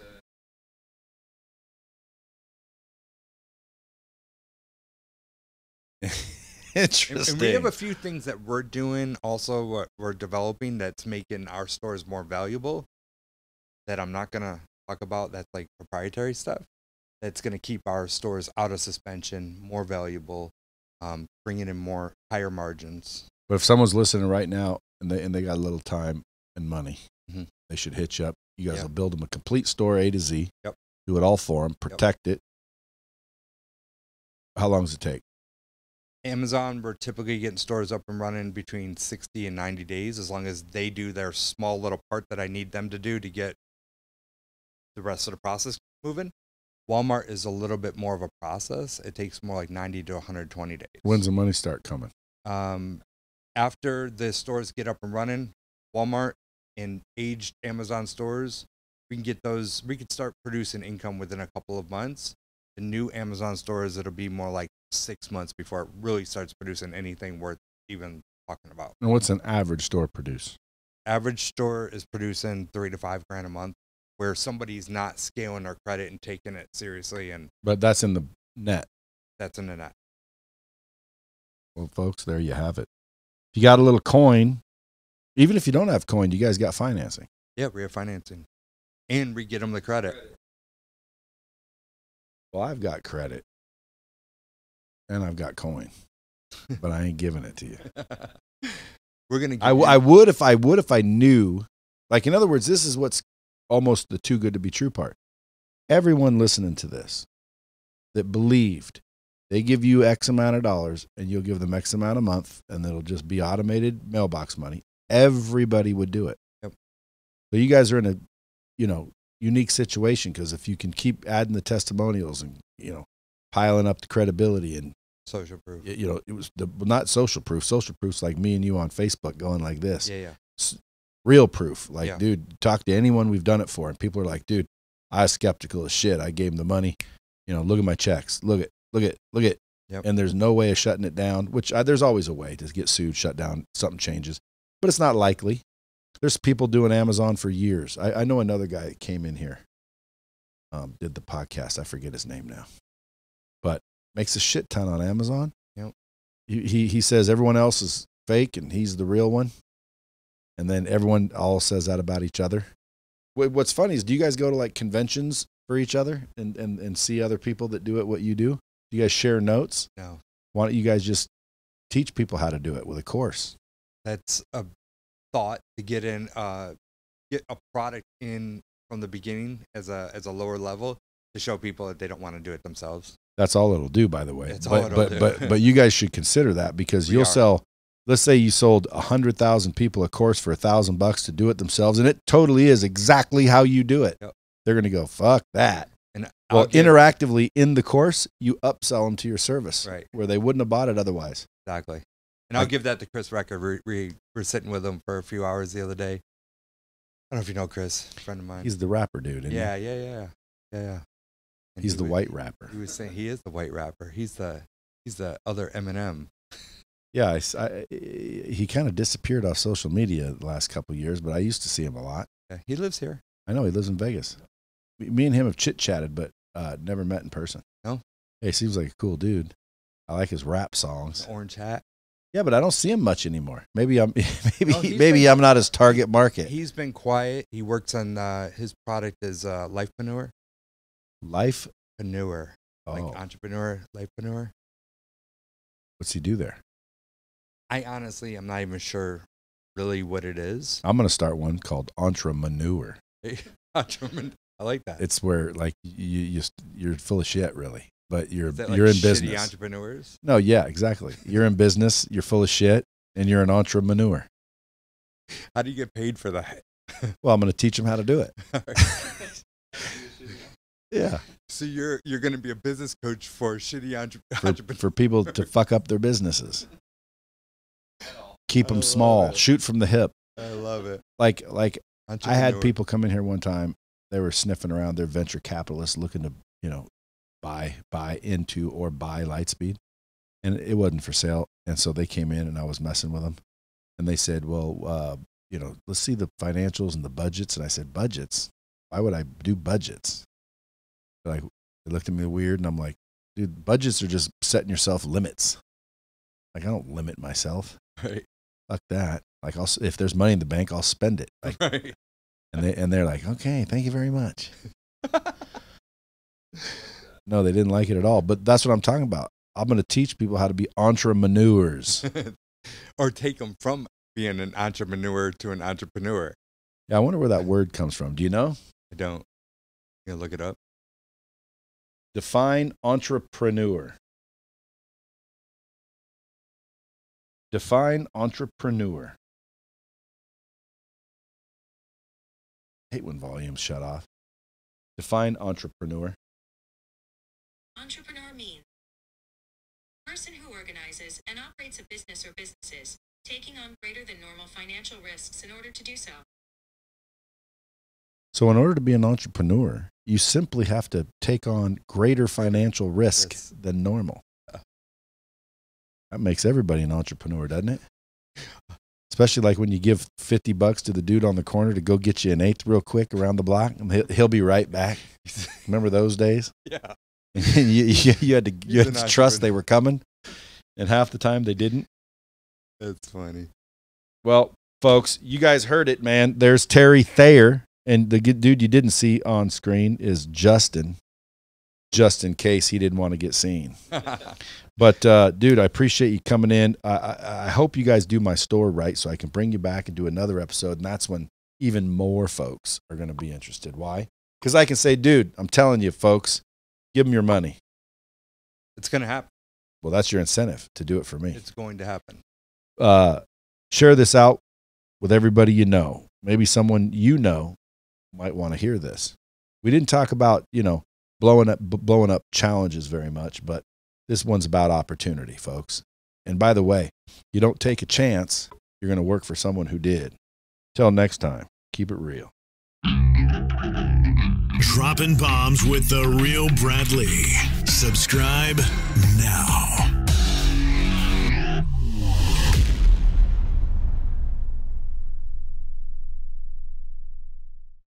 [SPEAKER 1] Interesting.
[SPEAKER 2] And we have a few things that we're doing also, what we're developing that's making our stores more valuable that I'm not going to talk about. That's like proprietary stuff. That's going to keep our stores out of suspension, more valuable, bringing in more higher margins.
[SPEAKER 1] But if someone's listening right now and they got a little time and money, they should hit you up. You guys will build them a complete store A to Z.
[SPEAKER 2] Yep.
[SPEAKER 1] Do it all for them. Protect it. How long does it take?
[SPEAKER 2] Amazon, we're typically getting stores up and running between 60 and 90 days, as long as they do their small little part that I need them to do to get the rest of the process moving. Walmart is a little bit more of a process. It takes more like 90 to 120 days.
[SPEAKER 1] When's the money start coming?
[SPEAKER 2] After the stores get up and running, Walmart and aged Amazon stores, we can start producing income within a couple of months. The new Amazon stores, it'll be more like 6 months before it really starts producing anything worth even talking about.
[SPEAKER 1] And what's an average store produce?
[SPEAKER 2] Average store is producing $3 to $5 grand a month, where somebody's not scaling their credit and taking it seriously.
[SPEAKER 1] But that's in the net.
[SPEAKER 2] That's in the net.
[SPEAKER 1] Well, folks, there you have it. If you got a little coin, even if you don't have coin, you guys got financing.
[SPEAKER 2] Yeah, we have financing. And we get them the credit.
[SPEAKER 1] Well, I've got credit. And I've got coin. But I ain't giving it to you.
[SPEAKER 2] We're going to
[SPEAKER 1] I would if I knew. Like, in other words, this is what's almost the too good to be true part. Everyone listening to this that believed they give you X amount of dollars and you'll give them X amount a month and it'll just be automated mailbox money. Everybody would do it.
[SPEAKER 2] Yep.
[SPEAKER 1] So you guys are in a, unique situation, because if you can keep adding the testimonials and, piling up the credibility and
[SPEAKER 2] social proof,
[SPEAKER 1] it was not social proof. Social proof's like me and you on Facebook going like this.
[SPEAKER 2] Yeah.
[SPEAKER 1] Real proof. Like, dude, talk to anyone we've done it for. And people are like, dude, I was skeptical as shit. I gave him the money. Look at my checks. Look at.
[SPEAKER 2] Yep.
[SPEAKER 1] And there's no way of shutting it down, which there's always a way to get sued, shut down, something changes. But it's not likely. There's people doing Amazon for years. I know another guy that came in here, did the podcast. I forget his name now. But makes a shit ton on Amazon.
[SPEAKER 2] Yep.
[SPEAKER 1] He says everyone else is fake and he's the real one. And then everyone all says that about each other. What's funny is, do you guys go to like conventions for each other and see other people that do it what you do? Do you guys share notes?
[SPEAKER 2] No.
[SPEAKER 1] Why don't you guys just teach people how to do it with a course?
[SPEAKER 2] That's a thought, to get a product in from the beginning as a lower level, to show people that they don't want to do it themselves.
[SPEAKER 1] That's all it'll do, by the way.
[SPEAKER 2] That's all it'll do.
[SPEAKER 1] But you guys should consider that, because you'll sell. Let's say you sold 100,000 people a course for $1,000 to do it themselves, and it totally is exactly how you do it.
[SPEAKER 2] Yep.
[SPEAKER 1] They're going to go, fuck that.
[SPEAKER 2] And
[SPEAKER 1] interactively in the course, you upsell them to your service,
[SPEAKER 2] right,
[SPEAKER 1] where they wouldn't have bought it otherwise.
[SPEAKER 2] Exactly. And I'll give that to Chris Record. We were sitting with him for a few hours the other day. I don't know if you know Chris, a friend of mine.
[SPEAKER 1] He's the rapper dude, isn't he?
[SPEAKER 2] Yeah. And
[SPEAKER 1] he's the white rapper.
[SPEAKER 2] He was saying he is the white rapper. He's the other Eminem.
[SPEAKER 1] Yeah, he kind of disappeared off social media the last couple of years, but I used to see him a lot.
[SPEAKER 2] Yeah, he lives here.
[SPEAKER 1] I know, he lives in Vegas. Me and him have chit-chatted, but never met in person.
[SPEAKER 2] No?
[SPEAKER 1] Hey, he seems like a cool dude. I like his rap songs.
[SPEAKER 2] The orange hat.
[SPEAKER 1] Yeah, but I don't see him much anymore. Maybe I'm not his target market.
[SPEAKER 2] He's been quiet. He works on his product is Lifepreneur. Entrepreneur. Like entrepreneur, lifepreneur.
[SPEAKER 1] What's he do there?
[SPEAKER 2] I honestly, I'm not even sure really what it is.
[SPEAKER 1] I'm going to start one called Entrepreneur.
[SPEAKER 2] I like that.
[SPEAKER 1] It's where like you're full of shit, really, but you're
[SPEAKER 2] like
[SPEAKER 1] in
[SPEAKER 2] shitty
[SPEAKER 1] business.
[SPEAKER 2] Entrepreneurs?
[SPEAKER 1] No, yeah, exactly. You're in business. You're full of shit, and you're an entrepreneur.
[SPEAKER 2] How do you get paid for that?
[SPEAKER 1] Well, I'm going to teach them how to do it. Yeah.
[SPEAKER 2] So you're going to be a business coach for shitty entrepreneurs.
[SPEAKER 1] For people to fuck up their businesses. Keep them small.
[SPEAKER 2] It.
[SPEAKER 1] Shoot from the hip.
[SPEAKER 2] I love it.
[SPEAKER 1] Like I had people come in here one time. They were sniffing around. They're venture capitalists looking to, buy into or buy Lightspeed. And it wasn't for sale. And so they came in and I was messing with them. And they said, well, let's see the financials and the budgets. And I said, budgets? Why would I do budgets? Like, they looked at me weird. And I'm like, dude, budgets are just setting yourself limits. Like, I don't limit myself.
[SPEAKER 2] Right.
[SPEAKER 1] Fuck that. Like, if there's money in the bank, I'll spend it. Like,
[SPEAKER 2] right.
[SPEAKER 1] And they're like, okay, thank you very much. No, they didn't like it at all. But that's what I'm talking about. I'm going to teach people how to be entrepreneurs.
[SPEAKER 2] Or take them from being an entrepreneur to an entrepreneur.
[SPEAKER 1] Yeah, I wonder where that word comes from. Do you know?
[SPEAKER 2] I don't. You gonna look it up?
[SPEAKER 1] Define entrepreneur. Define entrepreneur. I hate when volumes shut off. Define entrepreneur.
[SPEAKER 3] Entrepreneur means a person who organizes and operates a business or businesses, taking on greater than normal financial risks in order to do so.
[SPEAKER 1] So in order to be an entrepreneur, you simply have to take on greater financial risk than normal. That makes everybody an entrepreneur, doesn't it? Especially like when you give $50 to the dude on the corner to go get you an eighth real quick around the block, and he'll be right back. Remember those days?
[SPEAKER 2] Yeah.
[SPEAKER 1] you had to trust they were coming, and half the time they didn't.
[SPEAKER 2] That's funny.
[SPEAKER 1] Well, folks, you guys heard it, man. There's Terry Thayer, and the dude you didn't see on screen is Justin, just in case he didn't want to get seen. But, dude, I appreciate you coming in. I hope you guys do my store right so I can bring you back and do another episode, and that's when even more folks are going to be interested. Why? Because I can say, dude, I'm telling you, folks, give them your money.
[SPEAKER 2] It's going to happen.
[SPEAKER 1] Well, that's your incentive to do it for me.
[SPEAKER 2] It's going to happen.
[SPEAKER 1] Share this out with everybody you know. Maybe someone you know might want to hear this. We didn't talk about, blowing up challenges very much, but this one's about opportunity, folks. And by the way, you don't take a chance, you're going to work for someone who did. Till next time, keep it real.
[SPEAKER 4] Dropping bombs with the real Bradley. Subscribe now.